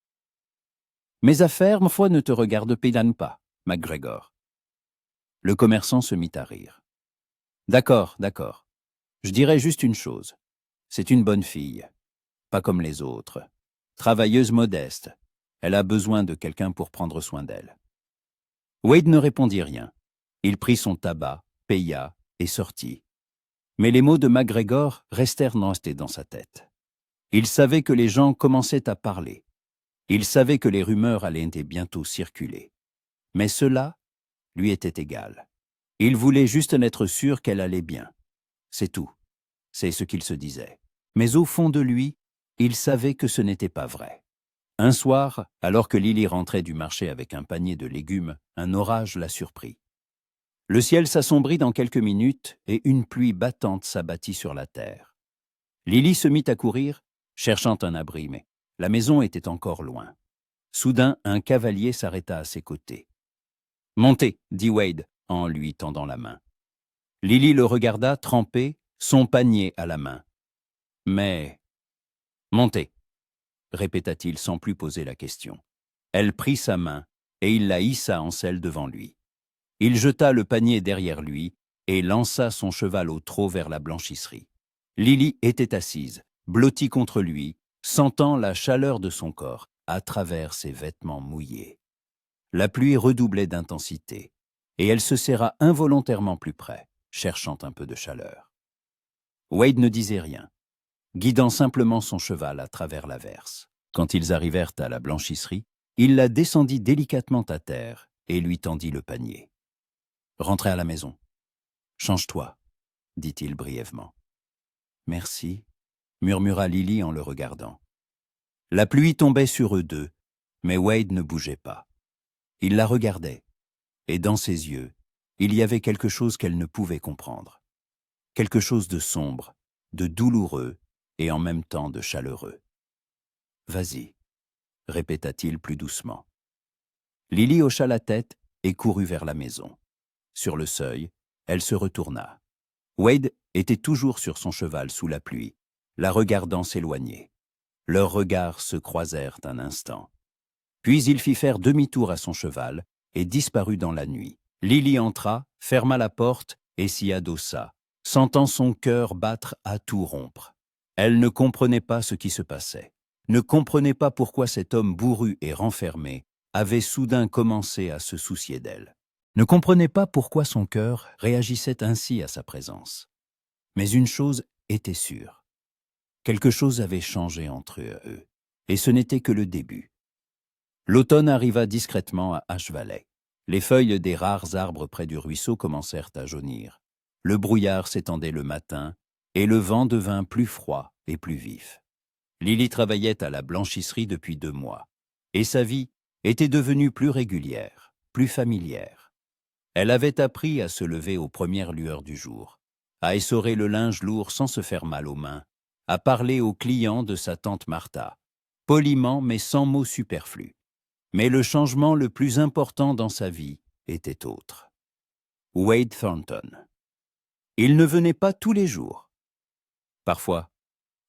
« Mes affaires, ma foi, ne te regardent pédane pas, McGregor. » Le commerçant se mit à rire. « D'accord, d'accord. Je dirais juste une chose. C'est une bonne fille, pas comme les autres. Travailleuse modeste. Elle a besoin de quelqu'un pour prendre soin d'elle. » Wade ne répondit rien. Il prit son tabac, paya et sortit. Mais les mots de McGregor restèrent nestés dans sa tête. Il savait que les gens commençaient à parler. Il savait que les rumeurs allaient bientôt circuler. Mais cela lui était égal. Il voulait juste en être sûr qu'elle allait bien. C'est tout. C'est ce qu'il se disait. Mais au fond de lui, il savait que ce n'était pas vrai. Un soir, alors que Lily rentrait du marché avec un panier de légumes, un orage la surprit. Le ciel s'assombrit dans quelques minutes et une pluie battante s'abattit sur la terre. Lily se mit à courir, cherchant un abri, mais la maison était encore loin. Soudain, un cavalier s'arrêta à ses côtés. « Montez, » dit Wade en lui tendant la main. Lily le regarda trempé, son panier à la main. Mais « Montez », répéta-t-il sans plus poser la question. Elle prit sa main et il la hissa en selle devant lui. Il jeta le panier derrière lui et lança son cheval au trot vers la blanchisserie. Lily était assise, blottie contre lui, sentant la chaleur de son corps à travers ses vêtements mouillés. La pluie redoublait d'intensité. et elle se serra involontairement plus près, cherchant un peu de chaleur. Wade ne disait rien, guidant simplement son cheval à travers l'averse. Quand ils arrivèrent à la blanchisserie, il la descendit délicatement à terre et lui tendit le panier. « Rentrez à la maison. Change-toi, » dit-il brièvement. « Merci, » murmura Lily en le regardant. La pluie tombait sur eux deux, mais Wade ne bougeait pas. Il la regardait, et dans ses yeux, il y avait quelque chose qu'elle ne pouvait comprendre. Quelque chose de sombre, de douloureux et en même temps de chaleureux. « Vas-y, » répéta-t-il plus doucement. Lily hocha la tête et courut vers la maison. Sur le seuil, elle se retourna. Wade était toujours sur son cheval sous la pluie, la regardant s'éloigner. Leurs regards se croisèrent un instant. Puis il fit faire demi-tour à son cheval et disparut dans la nuit. Lily entra, ferma la porte et s'y adossa, sentant son cœur battre à tout rompre. Elle ne comprenait pas ce qui se passait, ne comprenait pas pourquoi cet homme bourru et renfermé avait soudain commencé à se soucier d'elle, ne comprenait pas pourquoi son cœur réagissait ainsi à sa présence. Mais une chose était sûre, quelque chose avait changé entre eux, et ce n'était que le début. L'automne arriva discrètement à Ash Valley. Les feuilles des rares arbres près du ruisseau commencèrent à jaunir. Le brouillard s'étendait le matin, et le vent devint plus froid et plus vif. Lily travaillait à la blanchisserie depuis 2 mois, et sa vie était devenue plus régulière, plus familière. Elle avait appris à se lever aux premières lueurs du jour, à essorer le linge lourd sans se faire mal aux mains, à parler aux clients de sa tante Martha, poliment mais sans mots superflus. Mais le changement le plus important dans sa vie était autre. Wade Thornton. Il ne venait pas tous les jours. Parfois,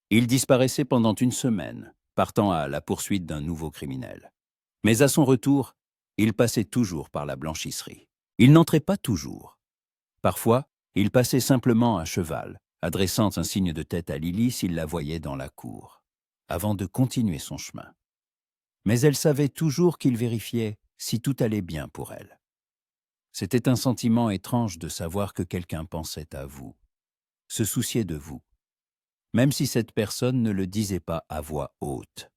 il disparaissait pendant 1 semaine, partant à la poursuite d'un nouveau criminel. Mais à son retour, il passait toujours par la blanchisserie. Il n'entrait pas toujours. Parfois, il passait simplement à cheval, adressant un signe de tête à Lily s'il la voyait dans la cour, avant de continuer son chemin. Mais elle savait toujours qu'il vérifiait si tout allait bien pour elle. C'était un sentiment étrange de savoir que quelqu'un pensait à vous, se souciait de vous, même si cette personne ne le disait pas à voix haute.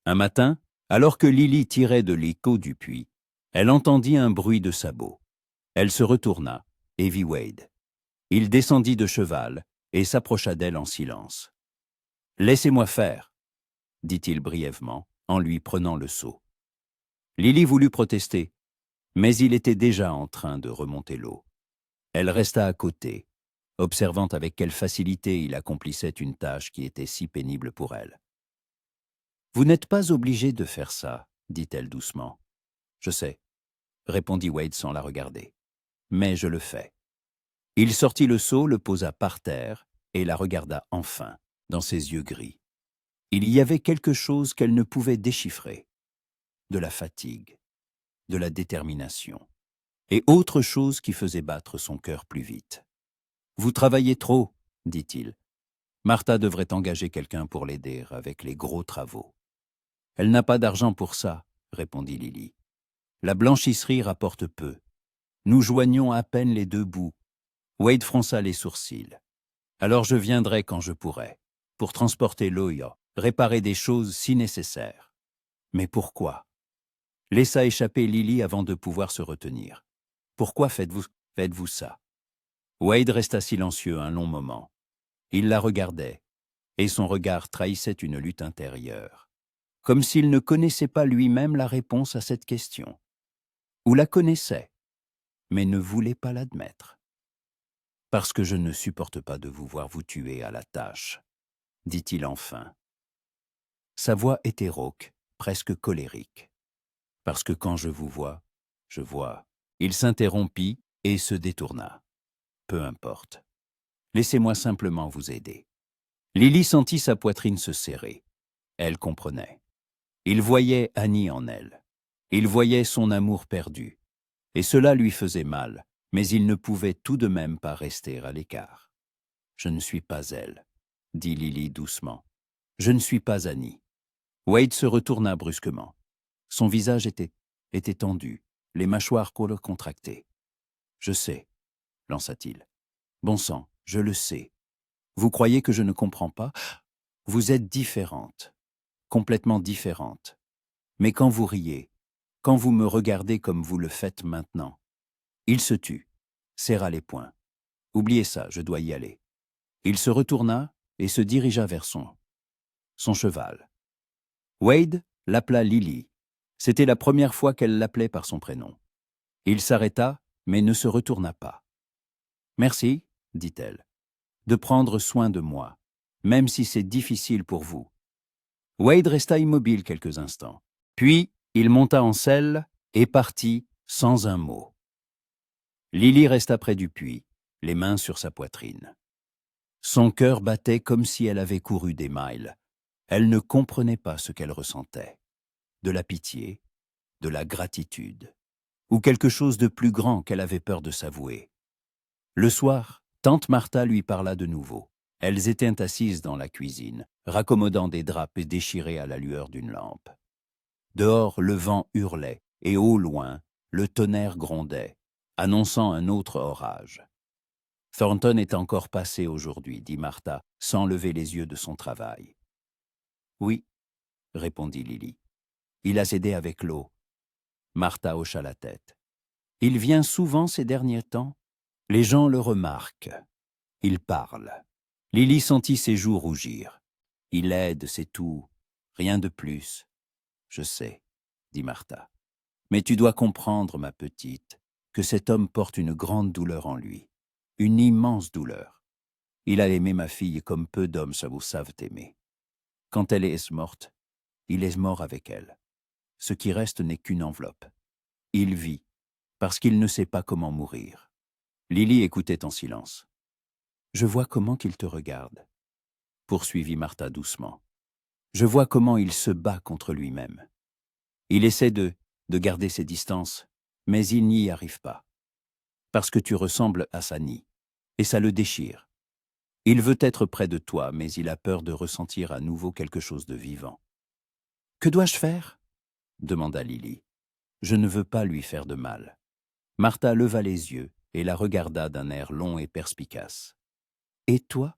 Un matin, alors que Lily tirait de l'écho du puits, elle entendit un bruit de sabots. Elle se retourna et vit Wade. Il descendit de cheval et s'approcha d'elle en silence. « Laissez-moi faire, » dit-il brièvement, en lui prenant le seau. Lily voulut protester, mais il était déjà en train de remonter l'eau. Elle resta à côté, observant avec quelle facilité il accomplissait une tâche qui était si pénible pour elle. « Vous n'êtes pas obligé de faire ça, » dit-elle doucement. « Je sais, » répondit Wade sans la regarder. « Mais je le fais. » Il sortit le seau, le posa par terre et la regarda enfin, dans ses yeux gris. Il y avait quelque chose qu'elle ne pouvait déchiffrer. De la fatigue, de la détermination, et autre chose qui faisait battre son cœur plus vite. « Vous travaillez trop, » dit-il. « Martha devrait engager quelqu'un pour l'aider avec les gros travaux. »« Elle n'a pas d'argent pour ça, » répondit Lily. « La blanchisserie rapporte peu. Nous joignons à peine les 2 bouts. » Wade fronça les sourcils. « Alors je viendrai quand je pourrai, pour transporter l'Ohio, réparer des choses si nécessaires. » « Mais pourquoi ?» Laissa échapper Lily avant de pouvoir se retenir. « Pourquoi faites-vous ça ?» Wade resta silencieux un long moment. Il la regardait, et son regard trahissait une lutte intérieure, comme s'il ne connaissait pas lui-même la réponse à cette question, ou la connaissait, mais ne voulait pas l'admettre. « Parce que je ne supporte pas de vous voir vous tuer à la tâche, » dit-il enfin. Sa voix était rauque, presque colérique. « Parce que quand je vous vois, je vois. » Il s'interrompit et se détourna. « Peu importe. Laissez-moi simplement vous aider. » Lily sentit sa poitrine se serrer. Elle comprenait. Il voyait Annie en elle. Il voyait son amour perdu. Et cela lui faisait mal, mais il ne pouvait tout de même pas rester à l'écart. « Je ne suis pas elle, » dit Lily doucement. « Je ne suis pas Annie. » Wade se retourna brusquement. Son visage était tendu, les mâchoires contractées. Je sais, lança-t-il. Bon sang, je le sais. Vous croyez que je ne comprends pas? Vous êtes différente, complètement différente. Mais quand vous riez, quand vous me regardez comme vous le faites maintenant, il se tut, serra les poings. Oubliez ça, je dois y aller. Il se retourna et se dirigea vers son cheval. Wade l'appela Lily. C'était la première fois qu'elle l'appelait par son prénom. Il s'arrêta, mais ne se retourna pas. Merci, dit-elle, de prendre soin de moi, même si c'est difficile pour vous. Wade resta immobile quelques instants. Puis, il monta en selle et partit sans un mot. Lily resta près du puits, les mains sur sa poitrine. Son cœur battait comme si elle avait couru des miles. Elle ne comprenait pas ce qu'elle ressentait. De la pitié, de la gratitude, ou quelque chose de plus grand qu'elle avait peur de s'avouer. Le soir, tante Martha lui parla de nouveau. Elles étaient assises dans la cuisine, raccommodant des draps déchirés à la lueur d'une lampe. Dehors, le vent hurlait, et au loin, le tonnerre grondait, annonçant un autre orage. Thornton est encore passé aujourd'hui, dit Martha, sans lever les yeux de son travail. Oui, répondit Lily. Il a aidé avec l'eau. Martha hocha la tête. Il vient souvent ces derniers temps. Les gens le remarquent. Il parle. Lily sentit ses joues rougir. Il aide, c'est tout. Rien de plus. Je sais, dit Martha. Mais tu dois comprendre, ma petite, que cet homme porte une grande douleur en lui. Une immense douleur. Il a aimé ma fille comme peu d'hommes savent aimer. Quand elle est morte, il est mort avec elle. Ce qui reste n'est qu'une enveloppe. Il vit, parce qu'il ne sait pas comment mourir. Lily écoutait en silence. Je vois comment qu'il te regarde, poursuivit Martha doucement. Je vois comment il se bat contre lui-même. Il essaie de garder ses distances, mais il n'y arrive pas. Parce que tu ressembles à Sani, et ça le déchire. Il veut être près de toi, mais il a peur de ressentir à nouveau quelque chose de vivant. Que dois-je faire? Demanda Lily. Je ne veux pas lui faire de mal. Martha leva les yeux et la regarda d'un air long et perspicace. Et toi?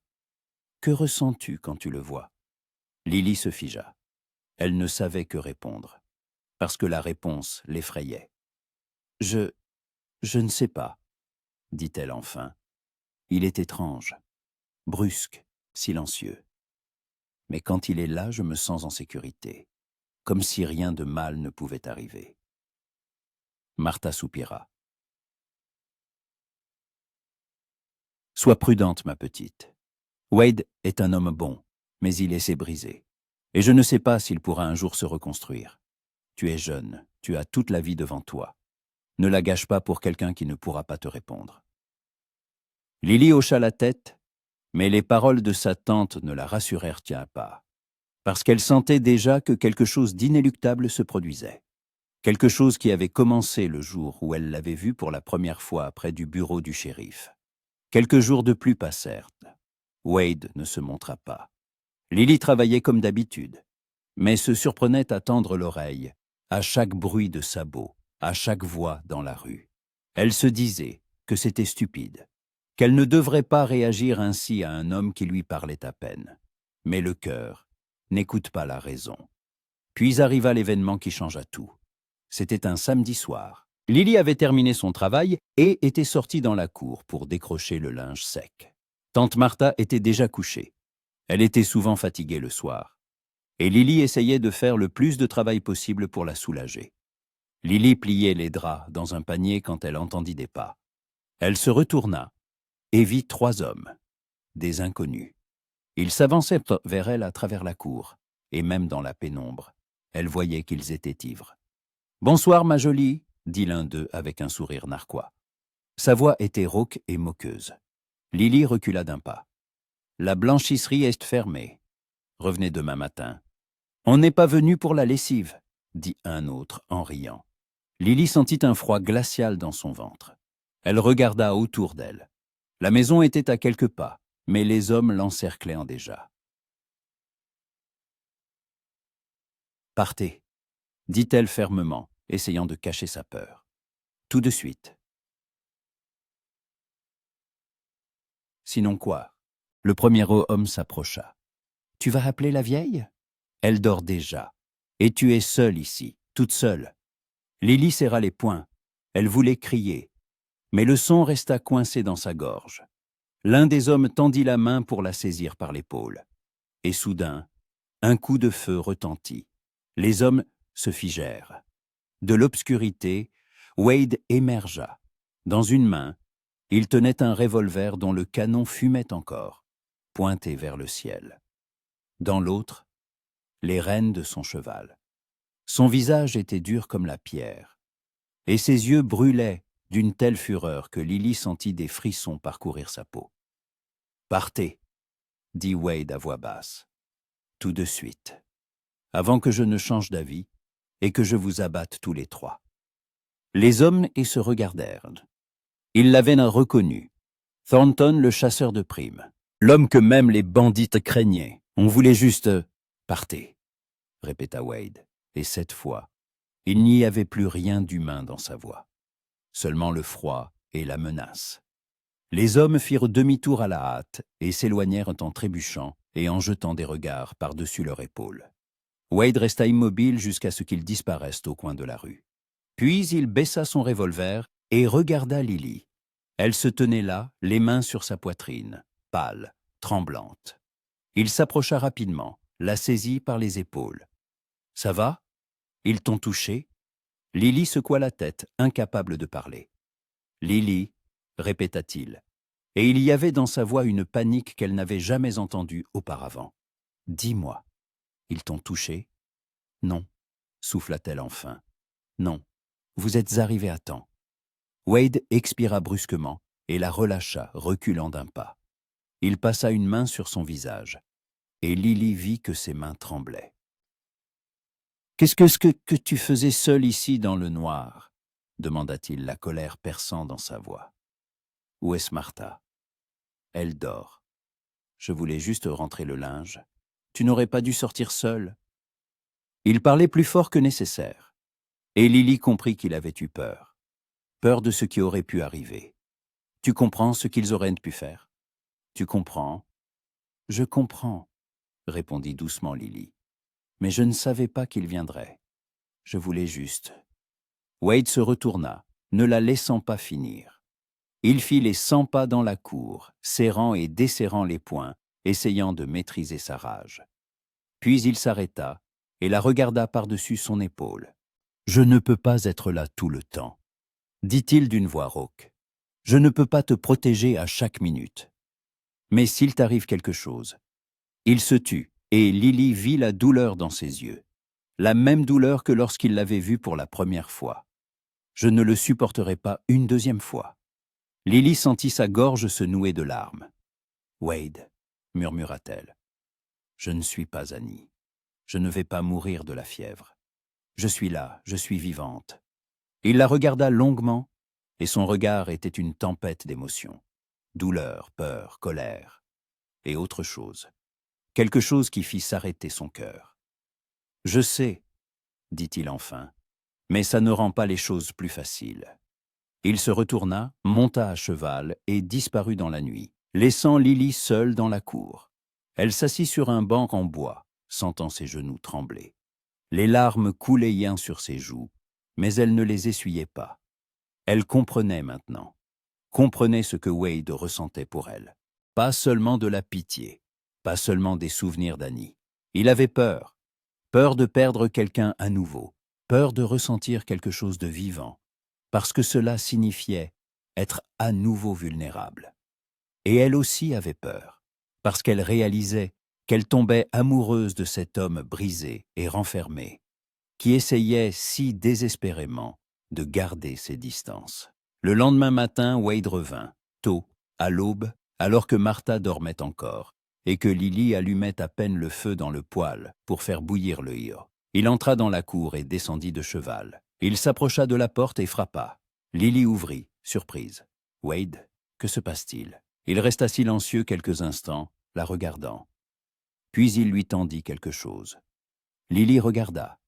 Que ressens-tu quand tu le vois? Lily se figea. Elle ne savait que répondre, parce que la réponse l'effrayait. Je ne sais pas, dit-elle enfin. Il est étrange, brusque, silencieux. Mais quand il est là, je me sens en sécurité, comme si rien de mal ne pouvait arriver. Martha soupira. Sois prudente, ma petite. Wade est un homme bon, mais il s'est brisé. Et je ne sais pas s'il pourra un jour se reconstruire. Tu es jeune, tu as toute la vie devant toi. Ne la gâche pas pour quelqu'un qui ne pourra pas te répondre. Lily hocha la tête, mais les paroles de sa tante ne la rassurèrent pas, parce qu'elle sentait déjà que quelque chose d'inéluctable se produisait. Quelque chose qui avait commencé le jour où elle l'avait vu pour la première fois près du bureau du shérif. Quelques jours de plus passèrent. Wade ne se montra pas. Lily travaillait comme d'habitude, mais se surprenait à tendre l'oreille, à chaque bruit de sabots, à chaque voix dans la rue. Elle se disait que c'était stupide, qu'elle ne devrait pas réagir ainsi à un homme qui lui parlait à peine. Mais le cœur n'écoute pas la raison. Puis arriva l'événement qui changea tout. C'était un samedi soir. Lily avait terminé son travail et était sortie dans la cour pour décrocher le linge sec. Tante Martha était déjà couchée. Elle était souvent fatiguée le soir. Et Lily essayait de faire le plus de travail possible pour la soulager. Lily pliait les draps dans un panier quand elle entendit des pas. Elle se retourna et vit 3 hommes, des inconnus. Ils s'avançaient vers elle à travers la cour, et même dans la pénombre. Elle voyait qu'ils étaient ivres. « Bonsoir, ma jolie », dit l'un d'eux avec un sourire narquois. Sa voix était rauque et moqueuse. Lily recula d'un pas. « La blanchisserie est fermée. Revenez demain matin. »« On n'est pas venu pour la lessive, » dit un autre en riant. Lily sentit un froid glacial dans son ventre. Elle regarda autour d'elle. La maison était à quelques pas, mais les hommes l'encerclaient en déjà. « Partez, » dit-elle fermement, essayant de cacher sa peur. « Tout de suite. » Sinon quoi? Le premier homme s'approcha. Tu vas appeler la vieille? Elle dort déjà. Et tu es seule ici, toute seule. Lily serra les poings. Elle voulait crier, mais le son resta coincé dans sa gorge. L'un des hommes tendit la main pour la saisir par l'épaule. Et soudain, un coup de feu retentit. Les hommes se figèrent. De l'obscurité, Wade émergea. Dans une main, il tenait un revolver dont le canon fumait encore, pointé vers le ciel. Dans l'autre, les rênes de son cheval. Son visage était dur comme la pierre, et ses yeux brûlaient d'une telle fureur que Lily sentit des frissons parcourir sa peau. « Partez », dit Wade à voix basse, « tout de suite, avant que je ne change d'avis et que je vous abatte tous les trois. » Les hommes se regardèrent. Ils l'avaient reconnu. Thornton, le chasseur de primes. L'homme que même les bandites craignaient. On voulait juste « partez », répéta Wade. Et cette fois, il n'y avait plus rien d'humain dans sa voix. Seulement le froid et la menace. Les hommes firent demi-tour à la hâte et s'éloignèrent en trébuchant et en jetant des regards par-dessus leur épaule. Wade resta immobile jusqu'à ce qu'ils disparaissent au coin de la rue. Puis il baissa son revolver et regarda Lily. Elle se tenait là, les mains sur sa poitrine, pâle, tremblante. Il s'approcha rapidement, la saisit par les épaules. « Ça va? Ils t'ont touché ?» Lily secoua la tête, incapable de parler. « Lily », répéta-t-il, et il y avait dans sa voix une panique qu'elle n'avait jamais entendue auparavant. « Dis-moi, ils t'ont touché ?»« Non, » souffla-t-elle enfin. « Non, vous êtes arrivé à temps. » Wade expira brusquement et la relâcha, reculant d'un pas. Il passa une main sur son visage, et Lily vit que ses mains tremblaient. « Qu'est-ce que tu faisais seul ici dans le noir ?» demanda-t-il, la colère perçant dans sa voix. « Où est-ce Martha ? » ?»« Elle dort. Je voulais juste rentrer le linge. Tu n'aurais pas dû sortir seul. » Il parlait plus fort que nécessaire, et Lily comprit qu'il avait eu peur. Peur de ce qui aurait pu arriver. « Tu comprends ce qu'ils auraient pu faire ? Tu comprends ? » ?»« Je comprends, » répondit doucement Lily. « Mais je ne savais pas qu'il viendrait. Je voulais juste. » Wade se retourna, ne la laissant pas finir. Il fit les 100 pas dans la cour, serrant et desserrant les poings, essayant de maîtriser sa rage. Puis il s'arrêta et la regarda par-dessus son épaule. « Je ne peux pas être là tout le temps, » dit-il d'une voix rauque. « Je ne peux pas te protéger à chaque minute. Mais s'il t'arrive quelque chose… » Il se tut, et Lily vit la douleur dans ses yeux. La même douleur que lorsqu'il l'avait vue pour la première fois. « Je ne le supporterai pas une deuxième fois. » Lily sentit sa gorge se nouer de larmes. « Wade, » murmura-t-elle, « je ne suis pas Annie. Je ne vais pas mourir de la fièvre. Je suis là, je suis vivante. » Il la regarda longuement, et son regard était une tempête d'émotions. Douleur, peur, colère, et autre chose. Quelque chose qui fit s'arrêter son cœur. « Je sais, » dit-il enfin, « mais ça ne rend pas les choses plus faciles. » Il se retourna, monta à cheval et disparut dans la nuit, laissant Lily seule dans la cour. Elle s'assit sur un banc en bois, sentant ses genoux trembler. Les larmes coulaient sur ses joues, mais elle ne les essuyait pas. Elle comprenait maintenant. Comprenait ce que Wade ressentait pour elle. Pas seulement de la pitié, pas seulement des souvenirs d'Annie. Il avait peur. Peur de perdre quelqu'un à nouveau. Peur de ressentir quelque chose de vivant. Parce que cela signifiait être à nouveau vulnérable. Et elle aussi avait peur, parce qu'elle réalisait qu'elle tombait amoureuse de cet homme brisé et renfermé, qui essayait si désespérément de garder ses distances. Le lendemain matin, Wade revint, tôt, à l'aube, alors que Martha dormait encore, et que Lily allumait à peine le feu dans le poêle pour faire bouillir le hio. Il entra dans la cour et descendit de cheval. Il s'approcha de la porte et frappa. Lily ouvrit, surprise. « Wade, que se passe-t-il » Il resta silencieux quelques instants, la regardant. Puis il lui tendit quelque chose. Lily regarda.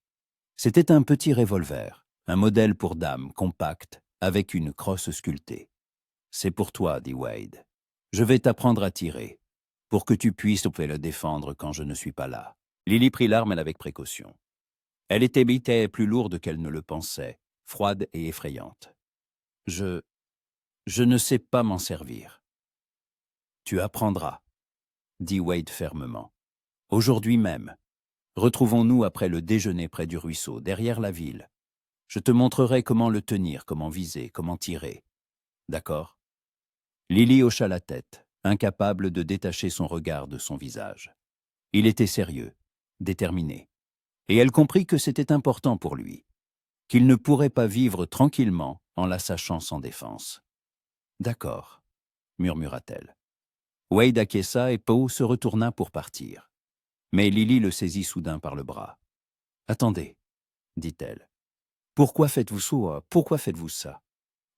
C'était un petit revolver, un modèle pour dame, compact, avec une crosse sculptée. « C'est pour toi, » dit Wade. Je vais t'apprendre à tirer, pour que tu puisses le défendre quand je ne suis pas là. Lily prit l'arme avec précaution. Elle était plus lourde qu'elle ne le pensait, froide et effrayante. Je ne sais pas m'en servir. Tu apprendras, dit Wade fermement. Aujourd'hui même. Retrouvons-nous après le déjeuner près du ruisseau, derrière la ville. Je te montrerai comment le tenir, comment viser, comment tirer. D'accord? Lily hocha la tête, incapable de détacher son regard de son visage. Il était sérieux, déterminé. Et elle comprit que c'était important pour lui, qu'il ne pourrait pas vivre tranquillement en la sachant sans défense. D'accord, murmura-t-elle. Wade acquiesça et Poe se retourna pour partir. Mais Lily le saisit soudain par le bras. « Attendez, dit-elle. Pourquoi faites-vous ça? Pourquoi faites-vous ça?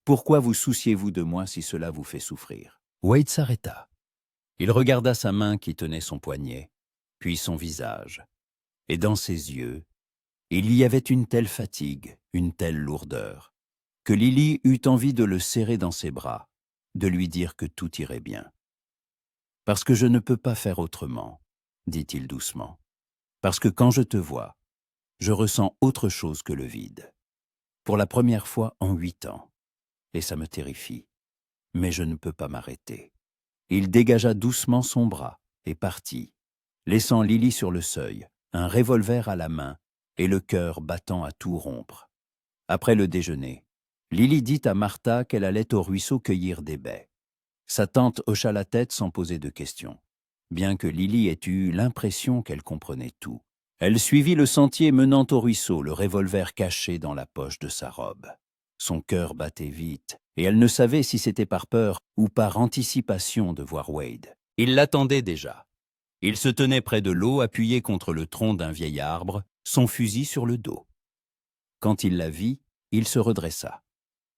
Pourquoi vous souciez-vous de moi si cela vous fait souffrir ?» Wade s'arrêta. Il regarda sa main qui tenait son poignet, puis son visage. Et dans ses yeux, il y avait une telle fatigue, une telle lourdeur, que Lily eut envie de le serrer dans ses bras, de lui dire que tout irait bien. « Parce que je ne peux pas faire autrement, » dit-il doucement. « Parce que quand je te vois, je ressens autre chose que le vide. Pour la première fois en 8 ans. Et ça me terrifie. Mais je ne peux pas m'arrêter. » Il dégagea doucement son bras et partit, laissant Lily sur le seuil, un revolver à la main et le cœur battant à tout rompre. Après le déjeuner, Lily dit à Martha qu'elle allait au ruisseau cueillir des baies. Sa tante hocha la tête sans poser de questions, bien que Lily ait eu l'impression qu'elle comprenait tout. Elle suivit le sentier menant au ruisseau, le revolver caché dans la poche de sa robe. Son cœur battait vite, et elle ne savait si c'était par peur ou par anticipation de voir Wade. Il l'attendait déjà. Il se tenait près de l'eau, appuyé contre le tronc d'un vieil arbre, son fusil sur le dos. Quand il la vit, il se redressa.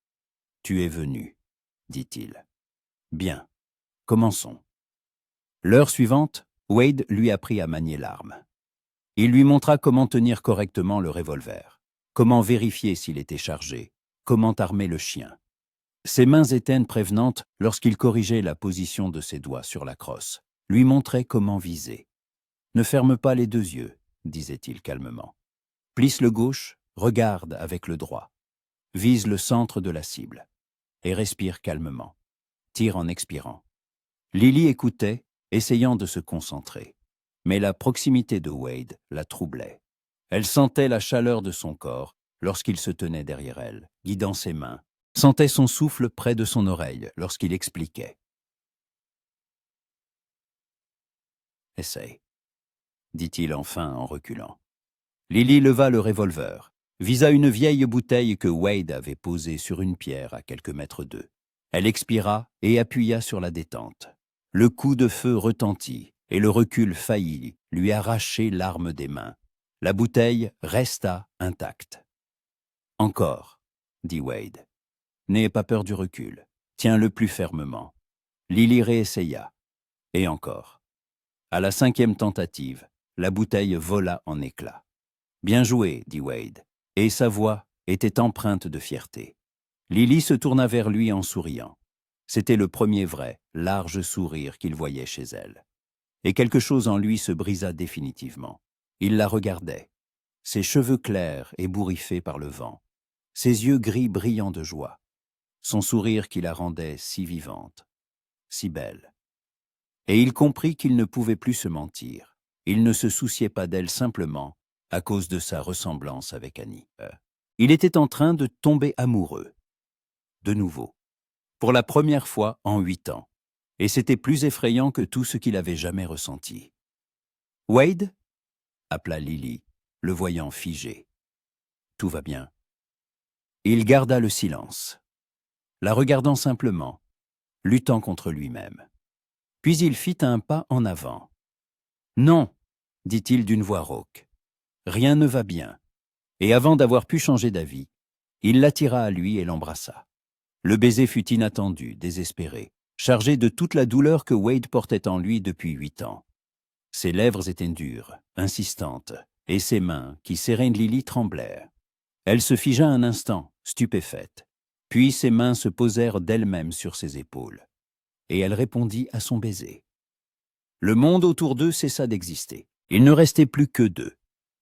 « Tu es venu, dit-il. Bien, commençons. » L'heure suivante, Wade lui apprit à manier l'arme. Il lui montra comment tenir correctement le revolver, comment vérifier s'il était chargé, comment armer le chien. Ses mains étaient prévenantes lorsqu'il corrigeait la position de ses doigts sur la crosse, lui montrait comment viser. « Ne ferme pas les 2 yeux, disait-il calmement. Plisse le gauche, regarde avec le droit. Vise le centre de la cible. Et respire calmement. Tire en expirant. » Lily écoutait, essayant de se concentrer. Mais la proximité de Wade la troublait. Elle sentait la chaleur de son corps lorsqu'il se tenait derrière elle, guidant ses mains, sentait son souffle près de son oreille lorsqu'il expliquait. « Essaye, » dit-il enfin en reculant. Lily leva le revolver, visa une vieille bouteille que Wade avait posée sur une pierre à quelques mètres d'eux. Elle expira et appuya sur la détente. Le coup de feu retentit et le recul faillit lui arracher l'arme des mains. La bouteille resta intacte. « Encore, » dit Wade. « N'aie pas peur du recul. Tiens-le plus fermement. » Lily réessaya. Et encore. À la 5e tentative, la bouteille vola en éclats. « Bien joué, » dit Wade, et sa voix était empreinte de fierté. Lily se tourna vers lui en souriant. C'était le premier vrai, large sourire qu'il voyait chez elle. Et quelque chose en lui se brisa définitivement. Il la regardait, ses cheveux clairs ébouriffés par le vent, ses yeux gris brillants de joie, son sourire qui la rendait si vivante, si belle. Et il comprit qu'il ne pouvait plus se mentir. Il ne se souciait pas d'elle simplement à cause de sa ressemblance avec Annie. Il était en train de tomber amoureux. De nouveau. Pour la première fois en 8 ans. Et c'était plus effrayant que tout ce qu'il avait jamais ressenti. « Wade ?» appela Lily, le voyant figé. « Tout va bien. » Il garda le silence, la regardant simplement, luttant contre lui-même. Puis il fit un pas en avant. « Non !» dit-il d'une voix rauque. « Rien ne va bien. » Et avant d'avoir pu changer d'avis, il l'attira à lui et l'embrassa. Le baiser fut inattendu, désespéré, chargé de toute la douleur que Wade portait en lui depuis 8 ans. Ses lèvres étaient dures, insistantes, et ses mains, qui serraient Lily, tremblèrent. Elle se figea un instant, stupéfaite. Puis ses mains se posèrent d'elles-mêmes sur ses épaules. et elle répondit à son baiser. Le monde autour d'eux cessa d'exister. Il ne restait plus qu'eux deux,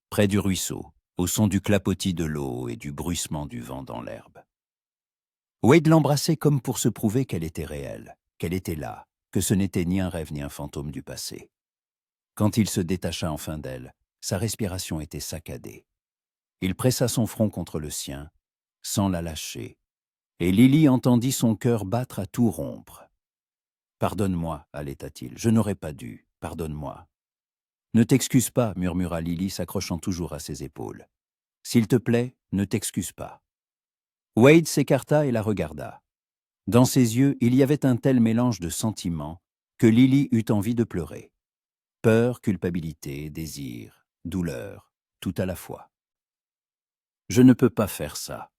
près du ruisseau, au son du clapotis de l'eau et du bruissement du vent dans l'herbe. Wade l'embrassait comme pour se prouver qu'elle était réelle, qu'elle était là, que ce n'était ni un rêve ni un fantôme du passé. Quand il se détacha enfin d'elle, sa respiration était saccadée. Il pressa son front contre le sien, sans la lâcher, et Lily entendit son cœur battre à tout rompre. « Pardonne-moi, allaita-t-il, je n'aurais pas dû, pardonne-moi. »« Ne t'excuse pas, murmura Lily s'accrochant toujours à ses épaules. S'il te plaît, ne t'excuse pas. » Wade s'écarta et la regarda. Dans ses yeux, il y avait un tel mélange de sentiments que Lily eut envie de pleurer. Peur, culpabilité, désir, douleur, tout à la fois. « Je ne peux pas faire ça, »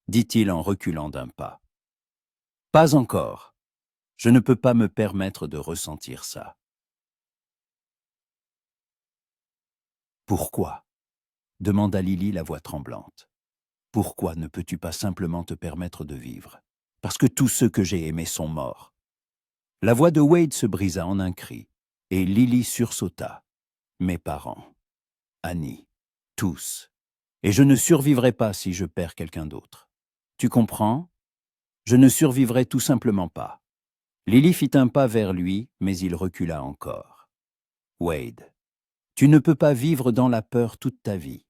dit-il en reculant d'un pas. « Pas encore. Je ne peux pas me permettre de ressentir ça. » « Pourquoi ?» demanda Lily la voix tremblante. « Pourquoi ne peux-tu pas simplement te permettre de vivre? Parce que tous ceux que j'ai aimés sont morts. » La voix de Wade se brisa en un cri, et Lily sursauta. « Mes parents, Annie, tous. Et je ne survivrai pas si je perds quelqu'un d'autre. Tu comprends? Je ne survivrai tout simplement pas. » Lily fit un pas vers lui, mais il recula encore. « Wade, tu ne peux pas vivre dans la peur toute ta vie.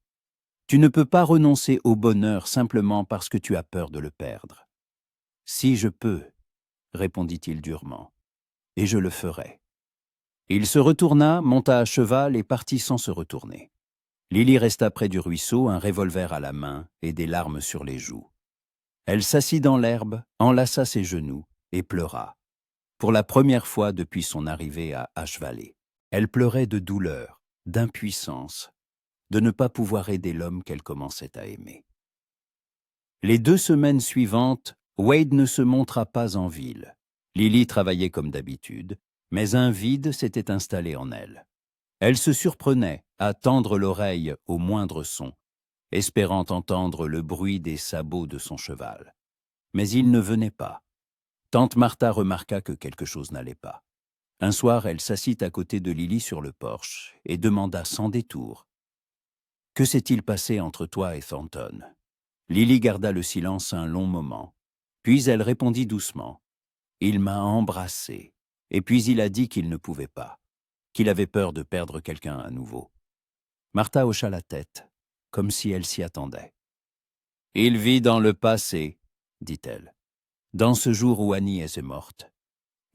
Tu ne peux pas renoncer au bonheur simplement parce que tu as peur de le perdre. »« Si je peux, » répondit-il durement, « et je le ferai. » Il se retourna, monta à cheval et partit sans se retourner. Lily resta près du ruisseau, un revolver à la main et des larmes sur les joues. Elle s'assit dans l'herbe, enlaça ses genoux et pleura. Pour la première fois depuis son arrivée à Ash-Valley. Elle pleurait de douleur, d'impuissance, de ne pas pouvoir aider l'homme qu'elle commençait à aimer. Les 2 semaines suivantes, Wade ne se montra pas en ville. Lily travaillait comme d'habitude, mais un vide s'était installé en elle. Elle se surprenait à tendre l'oreille au moindre son, espérant entendre le bruit des sabots de son cheval. Mais il ne venait pas. Tante Martha remarqua que quelque chose n'allait pas. Un soir, elle s'assit à côté de Lily sur le porche et demanda sans détour « Que s'est-il passé entre toi et Thornton ?» Lily garda le silence un long moment. Puis elle répondit doucement « Il m'a embrassée. Et puis il a dit qu'il ne pouvait pas, qu'il avait peur de perdre quelqu'un à nouveau. » Martha hocha la tête, comme si elle s'y attendait. « Il vit dans le passé, » dit-elle, « dans ce jour où Annie est morte.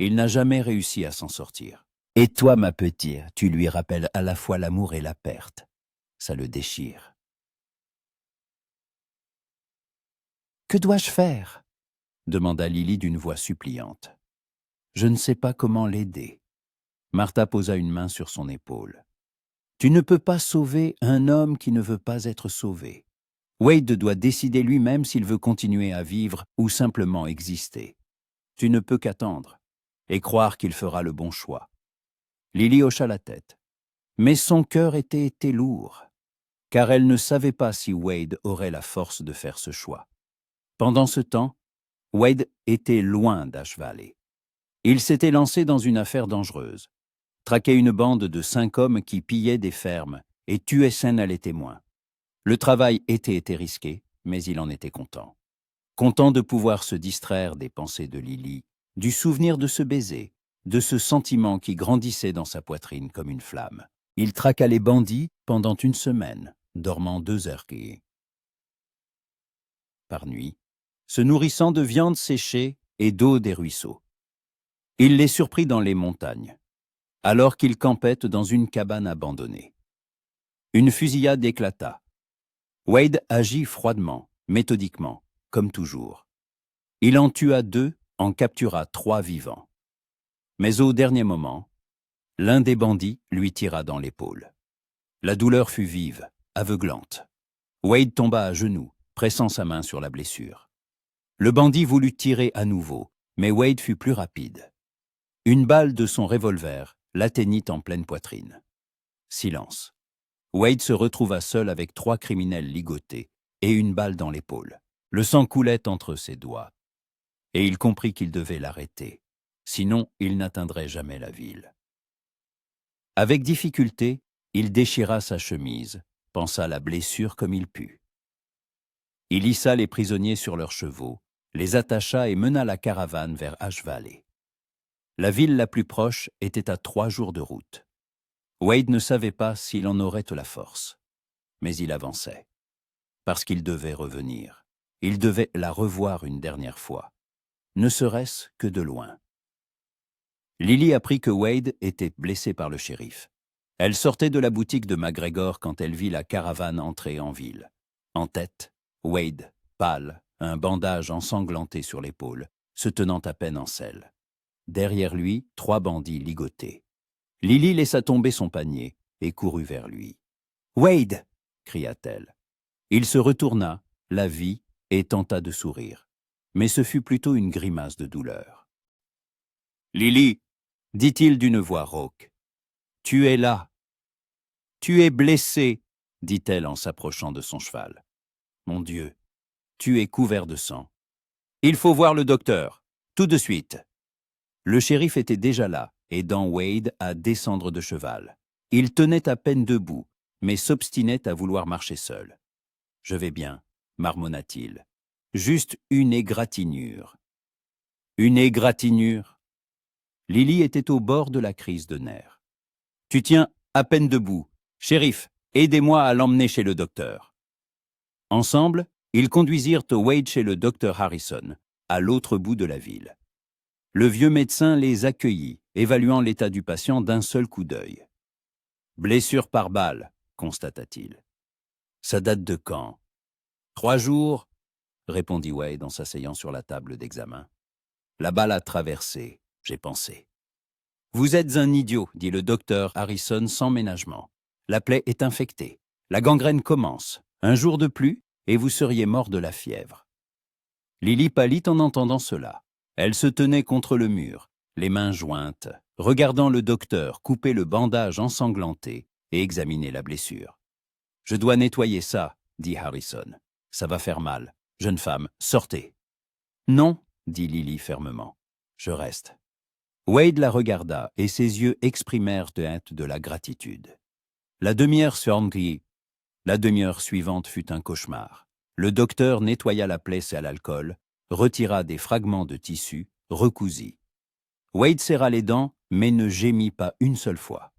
Il n'a jamais réussi à s'en sortir. Et toi, ma petite, tu lui rappelles à la fois l'amour et la perte. Ça le déchire. »« Que dois-je faire ?» demanda Lily d'une voix suppliante. « Je ne sais pas comment l'aider. » Martha posa une main sur son épaule. « Tu ne peux pas sauver un homme qui ne veut pas être sauvé. Wade doit décider lui-même s'il veut continuer à vivre ou simplement exister. Tu ne peux qu'attendre et croire qu'il fera le bon choix. » Lily hocha la tête. Mais son cœur était lourd, car elle ne savait pas si Wade aurait la force de faire ce choix. Pendant ce temps, Wade était loin d'Ash-Valley. Il s'était lancé dans une affaire dangereuse, traquait une bande de 5 hommes qui pillaient des fermes et tuaient les témoins. Le travail était risqué, mais il en était content. Content de pouvoir se distraire des pensées de Lily, du souvenir de ce baiser, de ce sentiment qui grandissait dans sa poitrine comme une flamme. Il traqua les bandits pendant 1 semaine, dormant 2 heures par nuit, se nourrissant de viande séchée et d'eau des ruisseaux. Il les surprit dans les montagnes, alors qu'ils campaient dans une cabane abandonnée. Une fusillade éclata. Wade agit froidement, méthodiquement, comme toujours. Il en tua 2, en captura 3 vivants. Mais au dernier moment, l'un des bandits lui tira dans l'épaule. La douleur fut vive, aveuglante. Wade tomba à genoux, pressant sa main sur la blessure. Le bandit voulut tirer à nouveau, mais Wade fut plus rapide. Une balle de son revolver l'atteignit en pleine poitrine. Silence. Wade se retrouva seul avec 3 criminels ligotés et une balle dans l'épaule. Le sang coulait entre ses doigts. Et il comprit qu'il devait l'arrêter. sinon il n'atteindrait jamais la ville. Avec difficulté, il déchira sa chemise, pansa la blessure comme il put. Il hissa les prisonniers sur leurs chevaux, les attacha et mena la caravane vers Ash Valley. La ville la plus proche était à 3 jours de route. Wade ne savait pas s'il en aurait la force, mais il avançait. Parce qu'il devait revenir. Il devait la revoir une dernière fois, ne serait-ce que de loin. Lily apprit que Wade était blessé par le shérif. Elle sortait de la boutique de McGregor quand elle vit la caravane entrer en ville. En tête, Wade, pâle, un bandage ensanglanté sur l'épaule, se tenant à peine en selle. Derrière lui, 3 bandits ligotés. Lily laissa tomber son panier et courut vers lui. « Wade !» cria-t-elle. Il se retourna, la vit et tenta de sourire. Mais ce fut plutôt une grimace de douleur. « Lily !» dit-il d'une voix rauque. « Tu es là. »« Tu es blessée !» dit-elle en s'approchant de son cheval. « Mon Dieu, tu es couvert de sang. Il faut voir le docteur, tout de suite. » Le shérif était déjà là, aidant Wade à descendre de cheval. Il tenait à peine debout, mais s'obstinait à vouloir marcher seul. « Je vais bien, » marmonna-t-il. « Juste une égratignure. » « Une égratignure ?» Lily était au bord de la crise de nerfs. « Tu tiens à peine debout. Shérif, aidez-moi à l'emmener chez le docteur. » Ensemble, ils conduisirent Wade chez le docteur Harrison, à l'autre bout de la ville. Le vieux médecin les accueillit, évaluant l'état du patient d'un seul coup d'œil. « Blessure par balle, » constata-t-il. « Ça date de quand ? » « 3 jours, » répondit Wade en s'asseyant sur la table d'examen. « La balle a traversé, j'ai pensé. »« Vous êtes un idiot, » dit le docteur Harrison sans ménagement. « La plaie est infectée. La gangrène commence. Un jour de plus, et vous seriez mort de la fièvre. » Lily pâlit en entendant cela. Elle se tenait contre le mur, les mains jointes, regardant le docteur couper le bandage ensanglanté et examiner la blessure. « Je dois nettoyer ça, » dit Harrison. « Ça va faire mal. Jeune femme, sortez. »« Non, » dit Lily fermement. « Je reste. » Wade la regarda et ses yeux exprimèrent de la gratitude. La demi-heure s'ennuit. La demi-heure suivante fut un cauchemar. Le docteur nettoya la plaie à l'alcool, retira des fragments de tissu, recousit. Wade serra les dents, mais ne gémit pas une seule fois.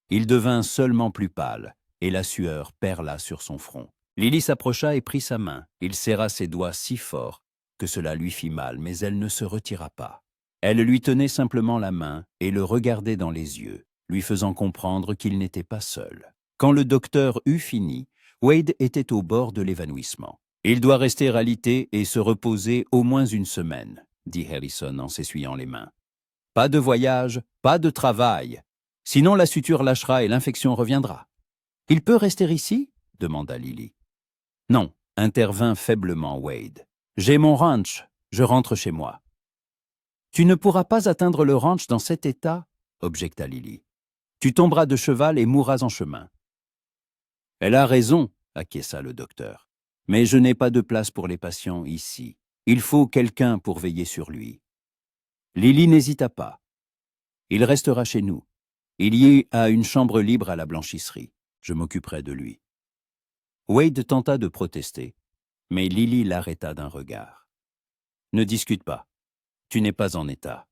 Il devint seulement plus pâle, et la sueur perla sur son front. Lily s'approcha et prit sa main. Il serra ses doigts si fort que cela lui fit mal, mais elle ne se retira pas. Elle lui tenait simplement la main et le regardait dans les yeux, lui faisant comprendre qu'il n'était pas seul. Quand le docteur eut fini, Wade était au bord de l'évanouissement. « Il doit rester alité et se reposer au moins 1 semaine, » dit Harrison en s'essuyant les mains. « Pas de voyage, pas de travail. Sinon la suture lâchera et l'infection reviendra. »« Il peut rester ici ?» demanda Lily. « Non, » intervint faiblement Wade. « J'ai mon ranch, je rentre chez moi. »« Tu ne pourras pas atteindre le ranch dans cet état ?» objecta Lily. « Tu tomberas de cheval et mourras en chemin. »« Elle a raison, » acquiesça le docteur. « Mais je n'ai pas de place pour les patients ici. Il faut quelqu'un pour veiller sur lui. » Lily n'hésita pas. « Il restera chez nous. Il y a une chambre libre à la blanchisserie. Je m'occuperai de lui. » Wade tenta de protester, mais Lily l'arrêta d'un regard. « Ne discute pas. Tu n'es pas en état. »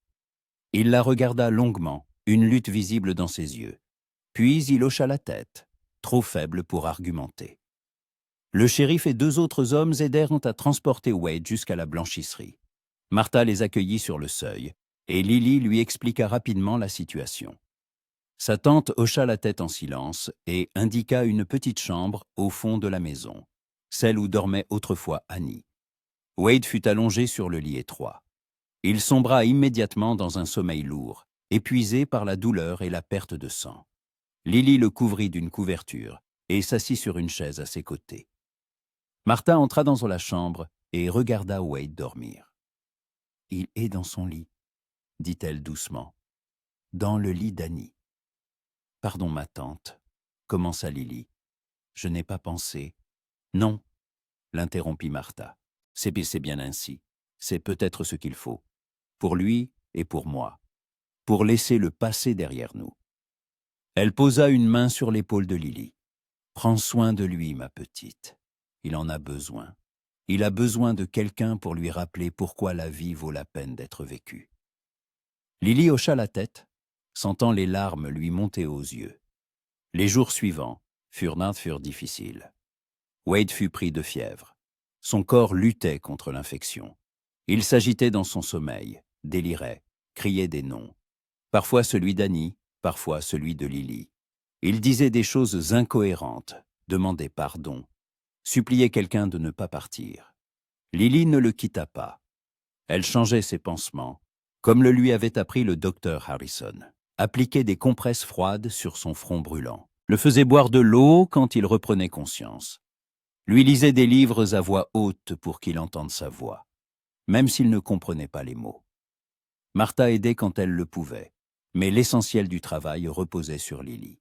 Il la regarda longuement, une lutte visible dans ses yeux. Puis il hocha la tête, trop faible pour argumenter. Le shérif et 2 autres hommes aidèrent à transporter Wade jusqu'à la blanchisserie. Martha les accueillit sur le seuil, et Lily lui expliqua rapidement la situation. Sa tante hocha la tête en silence et indiqua une petite chambre au fond de la maison, celle où dormait autrefois Annie. Wade fut allongé sur le lit étroit. Il sombra immédiatement dans un sommeil lourd, épuisé par la douleur et la perte de sang. Lily le couvrit d'une couverture et s'assit sur une chaise à ses côtés. Martha entra dans la chambre et regarda Wade dormir. « Il est dans son lit, » dit-elle doucement. « Dans le lit d'Annie. »« Pardon, ma tante, » commença Lily. « Je n'ai pas pensé. »« Non, » l'interrompit Martha. « C'est bien ainsi. C'est peut-être ce qu'il faut. Pour lui et pour moi. pour laisser le passé derrière nous. Elle posa une main sur l'épaule de Lily. « Prends soin de lui, ma petite. Il en a besoin. Il a besoin de quelqu'un pour lui rappeler pourquoi la vie vaut la peine d'être vécue. » Lily hocha la tête, sentant les larmes lui monter aux yeux. Les jours suivants furent difficiles. Wade fut pris de fièvre. Son corps luttait contre l'infection. Il s'agitait dans son sommeil, délirait, criait des noms. Parfois celui d'Annie, parfois celui de Lily. Il disait des choses incohérentes, demandait pardon, suppliait quelqu'un de ne pas partir. Lily ne le quitta pas. Elle changeait ses pansements, comme le lui avait appris le docteur Harrison. Appliquait des compresses froides sur son front brûlant. Le faisait boire de l'eau quand il reprenait conscience. Lui lisait des livres à voix haute pour qu'il entende sa voix, même s'il ne comprenait pas les mots. Martha aidait quand elle le pouvait, mais l'essentiel du travail reposait sur Lily.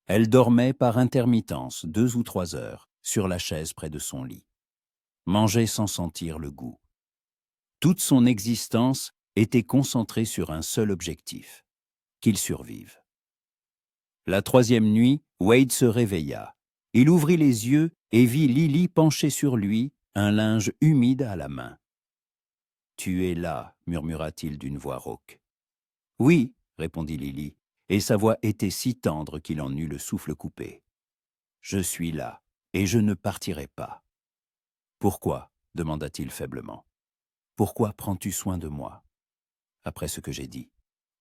Elle dormait par intermittence 2 ou 3 heures sur la chaise près de son lit. Mangeait sans sentir le goût. Toute son existence était concentrée sur un seul objectif, qu'il survive. La 3e nuit, Wade se réveilla. Il ouvrit les yeux et vit Lily penchée sur lui, un linge humide à la main. « Tu es là, murmura-t-il d'une voix rauque. « Oui, répondit Lily, et sa voix était si tendre qu'il en eut le souffle coupé. « Je suis là, et je ne partirai pas. »« Pourquoi » demanda-t-il faiblement. « Pourquoi prends-tu soin de moi ?» Après ce que j'ai dit,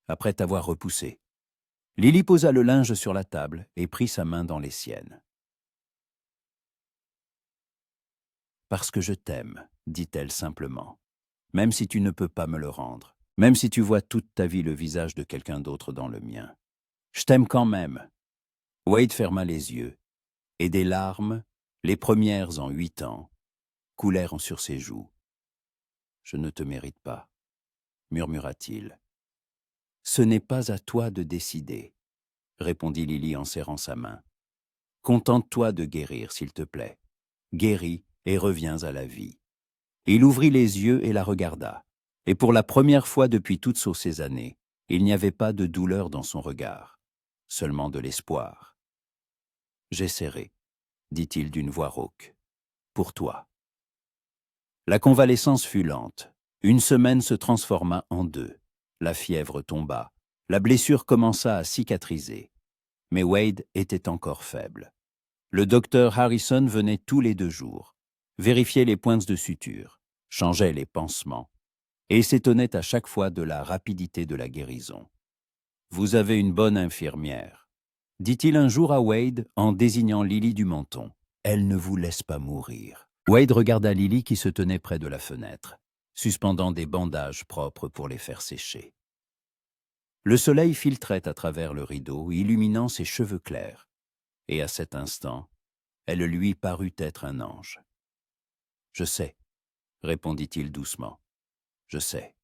après t'avoir repoussé. Lily posa le linge sur la table et prit sa main dans les siennes. « Parce que je t'aime, dit-elle simplement, même si tu ne peux pas me le rendre, même si tu vois toute ta vie le visage de quelqu'un d'autre dans le mien. Je t'aime quand même. » Wade ferma les yeux, et des larmes, les premières en 8 ans, coulèrent sur ses joues. « Je ne te mérite pas, » murmura-t-il. « Ce n'est pas à toi de décider, » répondit Lily en serrant sa main. « Contente-toi de guérir, s'il te plaît. Guéris et reviens à la vie. » Il ouvrit les yeux et la regarda, et pour la première fois depuis toutes ces années, il n'y avait pas de douleur dans son regard, seulement de l'espoir. « J'essaierai, » dit-il d'une voix rauque, « pour toi. » La convalescence fut lente. Une semaine se transforma en 2. La fièvre tomba. La blessure commença à cicatriser. Mais Wade était encore faible. Le docteur Harrison venait tous les 2 jours, vérifiait les points de suture, changeait les pansements, et s'étonnait à chaque fois de la rapidité de la guérison. « Vous avez une bonne infirmière, » dit-il un jour à Wade en désignant Lily du menton. « Elle ne vous laisse pas mourir. » Wade regarda Lily qui se tenait près de la fenêtre, suspendant des bandages propres pour les faire sécher. Le soleil filtrait à travers le rideau, illuminant ses cheveux clairs, et à cet instant, elle lui parut être un ange. « Je sais, » répondit-il doucement. « Je sais. »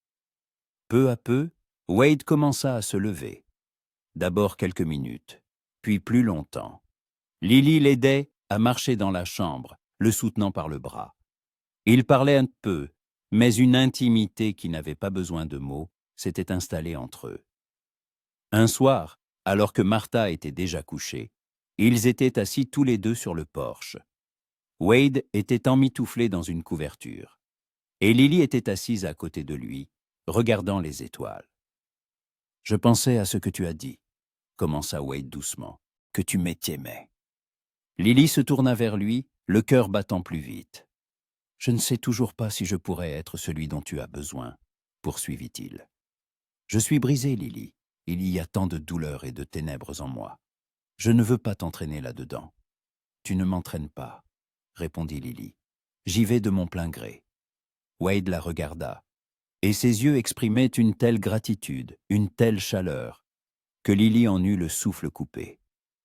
Peu à peu, Wade commença à se lever. D'abord quelques minutes, puis plus longtemps. Lily l'aidait à marcher dans la chambre, le soutenant par le bras. Il parlait un peu, mais une intimité qui n'avait pas besoin de mots s'était installée entre eux. Un soir, alors que Martha était déjà couchée, ils étaient assis tous les 2 sur le porche. Wade était emmitouflé dans une couverture, et Lily était assise à côté de lui, regardant les étoiles. « Je pensais à ce que tu as dit, » commença Wade doucement, « que tu m'aimais. » Lily se tourna vers lui, le cœur battant plus vite. « Je ne sais toujours pas si je pourrais être celui dont tu as besoin, » poursuivit-il. « Je suis brisé, Lily. Il y a tant de douleur et de ténèbres en moi. Je ne veux pas t'entraîner là-dedans. »« Tu ne m'entraînes pas, » répondit Lily. « J'y vais de mon plein gré. » Wade la regarda, et ses yeux exprimaient une telle gratitude, une telle chaleur, que Lily en eut le souffle coupé.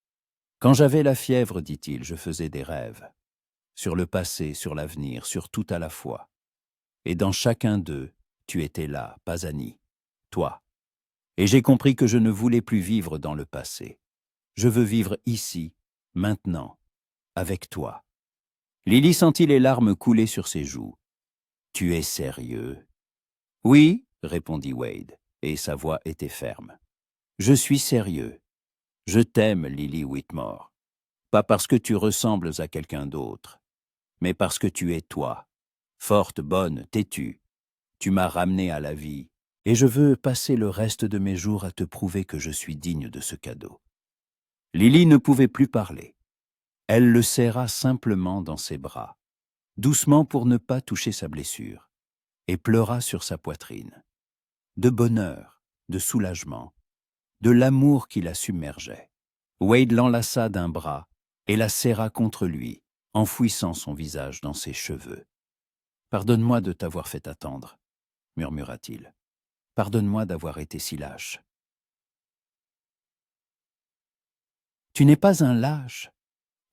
« Quand j'avais la fièvre, dit-il, je faisais des rêves. Sur le passé, sur l'avenir, sur tout à la fois. Et dans chacun d'eux, tu étais là, pas Annie, toi. Et j'ai compris que je ne voulais plus vivre dans le passé. Je veux vivre ici, maintenant, avec toi. » Lily sentit les larmes couler sur ses joues. « Tu es sérieux ?»« Oui, » répondit Wade. et sa voix était ferme. « Je suis sérieux. Je t'aime, Lily Whitmore. Pas parce que tu ressembles à quelqu'un d'autre, mais parce que tu es toi. Forte, bonne, têtue. Tu m'as ramenée à la vie, et je veux passer le reste de mes jours à te prouver que je suis digne de ce cadeau. » Lily ne pouvait plus parler. Elle le serra simplement dans ses bras, doucement pour ne pas toucher sa blessure, et pleura sur sa poitrine. De bonheur, de soulagement, de l'amour qui la submergeait. Wade l'enlaça d'un bras et la serra contre lui, enfouissant son visage dans ses cheveux. « Pardonne-moi de t'avoir fait attendre, » murmura-t-il. « Pardonne-moi d'avoir été si lâche. »« Tu n'es pas un lâche, »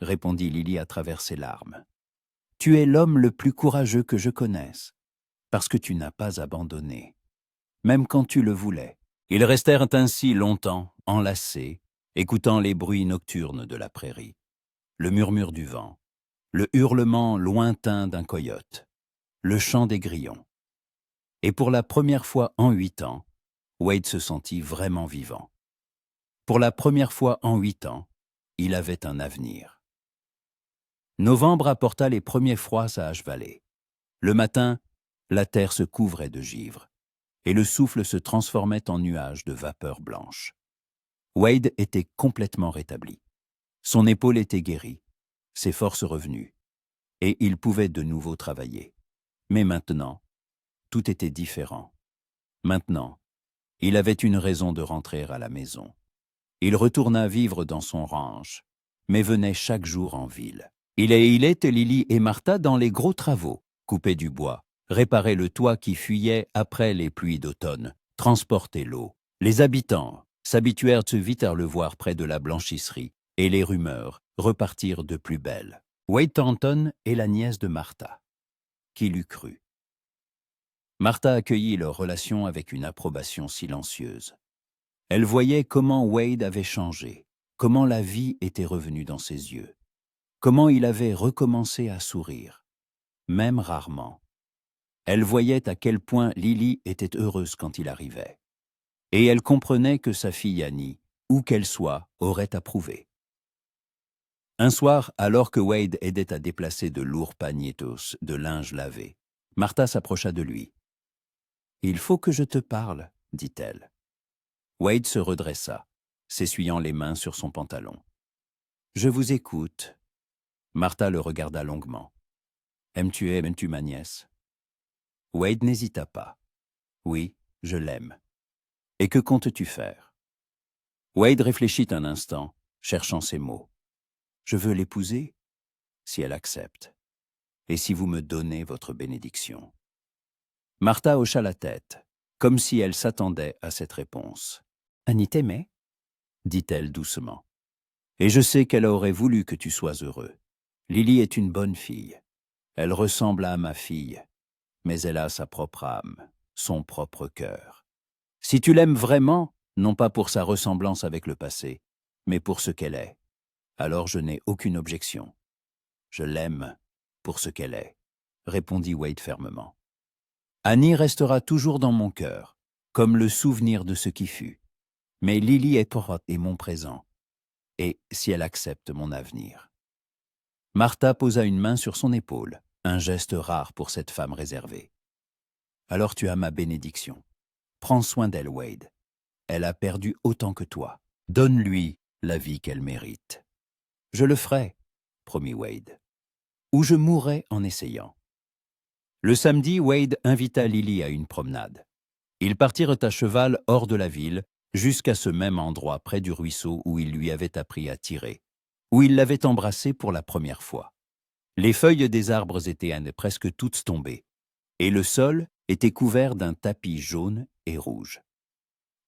répondit Lily à travers ses larmes. « Tu es l'homme le plus courageux que je connaisse, parce que tu n'as pas abandonné, même quand tu le voulais. » Ils restèrent ainsi longtemps, enlacés, écoutant les bruits nocturnes de la prairie, le murmure du vent, le hurlement lointain d'un coyote, le chant des grillons. Et pour la première fois en 8 ans, Wade se sentit vraiment vivant. Pour la première fois en 8 ans, il avait un avenir. Novembre apporta les premiers froids à Ash Valley. Le matin, la terre se couvrait de givre, et le souffle se transformait en nuages de vapeur blanche. Wade était complètement rétabli. Son épaule était guérie, ses forces revenues, et il pouvait de nouveau travailler. Mais maintenant, tout était différent. Maintenant, il avait une raison de rentrer à la maison. Il retourna vivre dans son ranch, mais venait chaque jour en ville. Il était Lily et Martha dans les gros travaux, couper du bois, réparer le toit qui fuyait après les pluies d'automne, transporter l'eau. Les habitants s'habituèrent vite à le voir près de la blanchisserie, et les rumeurs repartirent de plus belle. Wade Thornton est la nièce de Martha. Qui l'eût cru? Martha accueillit leur relation avec une approbation silencieuse. Elle voyait comment Wade avait changé, comment la vie était revenue dans ses yeux, comment il avait recommencé à sourire, même rarement. Elle voyait à quel point Lily était heureuse quand il arrivait. Et elle comprenait que sa fille Annie, où qu'elle soit, aurait approuvé. Un soir, alors que Wade aidait à déplacer de lourds pañitos de linge lavé, Martha s'approcha de lui. « Il faut que je te parle, » dit-elle. Wade se redressa, s'essuyant les mains sur son pantalon. « Je vous écoute. » Martha le regarda longuement. « Aimes-tu ma nièce ?» Wade n'hésita pas. « Oui, je l'aime. » « Et que comptes-tu faire ?» Wade réfléchit un instant, cherchant ses mots. « Je veux l'épouser, si elle accepte, et si vous me donnez votre bénédiction. » Martha hocha la tête, comme si elle s'attendait à cette réponse. « Annie t'aimait ?» dit-elle doucement. « Et je sais qu'elle aurait voulu que tu sois heureux. Lily est une bonne fille. Elle ressemble à ma fille, mais elle a sa propre âme, son propre cœur. Si tu l'aimes vraiment, non pas pour sa ressemblance avec le passé, mais pour ce qu'elle est, alors je n'ai aucune objection. Je l'aime pour ce qu'elle est, » répondit Wade fermement. « Annie restera toujours dans mon cœur, comme le souvenir de ce qui fut. Mais Lily est mon présent, et si elle accepte mon avenir. » Martha posa une main sur son épaule, un geste rare pour cette femme réservée. « Alors tu as ma bénédiction. Prends soin d'elle, Wade. Elle a perdu autant que toi. Donne-lui la vie qu'elle mérite. »« Je le ferai, » promit Wade. « Ou je mourrai en essayant. » Le samedi, Wade invita Lily à une promenade. Ils partirent à cheval hors de la ville, jusqu'à ce même endroit près du ruisseau où il lui avait appris à tirer, où il l'avait embrassée pour la première fois. Les feuilles des arbres étaient presque toutes tombées, et le sol était couvert d'un tapis jaune et rouge.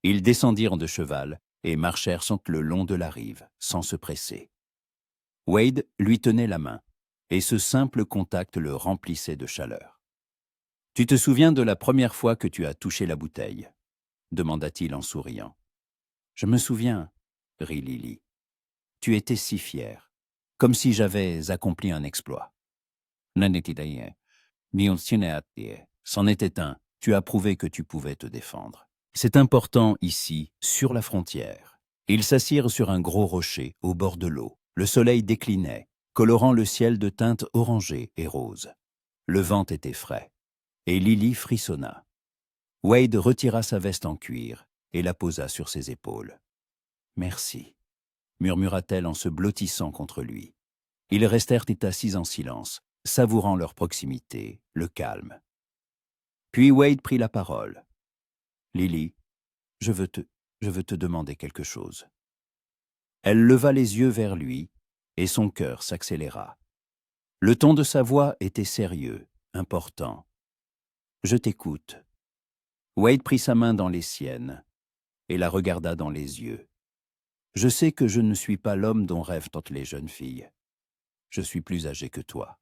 Ils descendirent de cheval et marchèrent le long de la rive, sans se presser. Wade lui tenait la main, et ce simple contact le remplissait de chaleur. « Tu te souviens de la première fois que tu as touché la bouteille ?» demanda-t-il en souriant. « Je me souviens, » rit Lily. « Tu étais si fière, comme si j'avais accompli un exploit. » C'en était un, tu as prouvé que tu pouvais te défendre. C'est important ici, sur la frontière. Ils s'assirent sur un gros rocher, au bord de l'eau. Le soleil déclinait, colorant le ciel de teintes orangées et roses. Le vent était frais, et Lily frissonna. Wade retira sa veste en cuir et la posa sur ses épaules. « Merci », murmura-t-elle en se blottissant contre lui. Ils restèrent assis en silence, savourant leur proximité, le calme. Puis Wade prit la parole. « Lily, je veux te demander quelque chose. » Elle leva les yeux vers lui, et son cœur s'accéléra. Le ton de sa voix était sérieux, important. « Je t'écoute. » Wade prit sa main dans les siennes et la regarda dans les yeux. « Je sais que je ne suis pas l'homme dont rêvent toutes les jeunes filles. Je suis plus âgé que toi.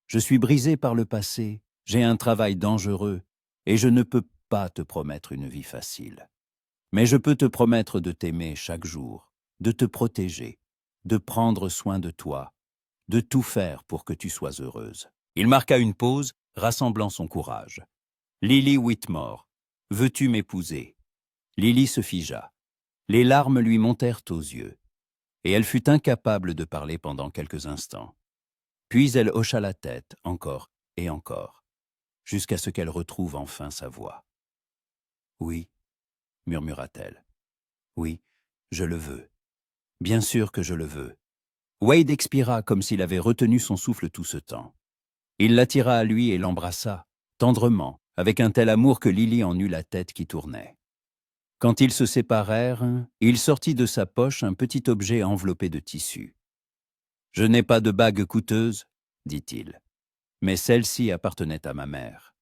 Je suis brisé par le passé, j'ai un travail dangereux, et je ne peux pas te promettre une vie facile. Mais je peux te promettre de t'aimer chaque jour, de te protéger, de prendre soin de toi, de tout faire pour que tu sois heureuse. » Il marqua une pause, rassemblant son courage. « Lily Whitmore, veux-tu m'épouser ?» Lily se figea. Les larmes lui montèrent aux yeux, et elle fut incapable de parler pendant quelques instants. Puis elle hocha la tête, encore et encore, jusqu'à ce qu'elle retrouve enfin sa voix. « Oui, » murmura-t-elle. « Oui, je le veux. Bien sûr que je le veux. » Wade expira comme s'il avait retenu son souffle tout ce temps. Il l'attira à lui et l'embrassa, tendrement, avec un tel amour que Lily en eut la tête qui tournait. Quand ils se séparèrent, il sortit de sa poche un petit objet enveloppé de tissu. « Je n'ai pas de bague coûteuse, » dit-il, « mais celle-ci appartenait à ma mère.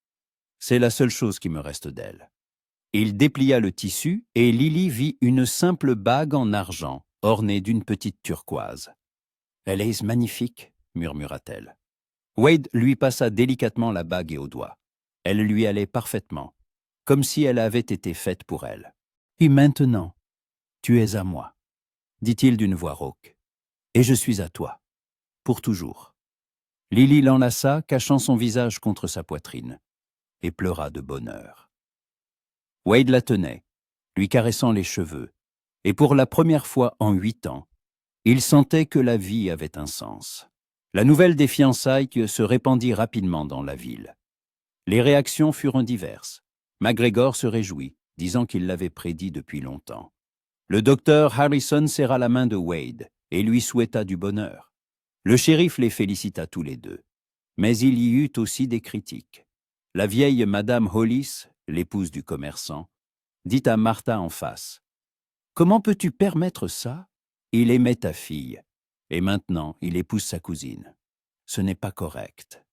C'est la seule chose qui me reste d'elle. » Il déplia le tissu et Lily vit une simple bague en argent, ornée d'une petite turquoise. « Elle est magnifique, » murmura-t-elle. Wade lui passa délicatement la bague au doigt. Elle lui allait parfaitement, comme si elle avait été faite pour elle. « Et maintenant, tu es à moi, » dit-il d'une voix rauque. « Et je suis à toi, pour toujours. » Lily l'enlaça, cachant son visage contre sa poitrine, et pleura de bonheur. Wade la tenait, lui caressant les cheveux, et pour la première fois en 8 ans, il sentait que la vie avait un sens. La nouvelle des fiançailles se répandit rapidement dans la ville. Les réactions furent diverses. McGregor se réjouit, disant qu'il l'avait prédit depuis longtemps. Le docteur Harrison serra la main de Wade et lui souhaita du bonheur. Le shérif les félicita tous les deux. Mais il y eut aussi des critiques. La vieille Madame Hollis, l'épouse du commerçant, dit à Martha en face, « Comment peux-tu permettre ça? Il aimait ta fille, et maintenant il épouse sa cousine. Ce n'est pas correct. »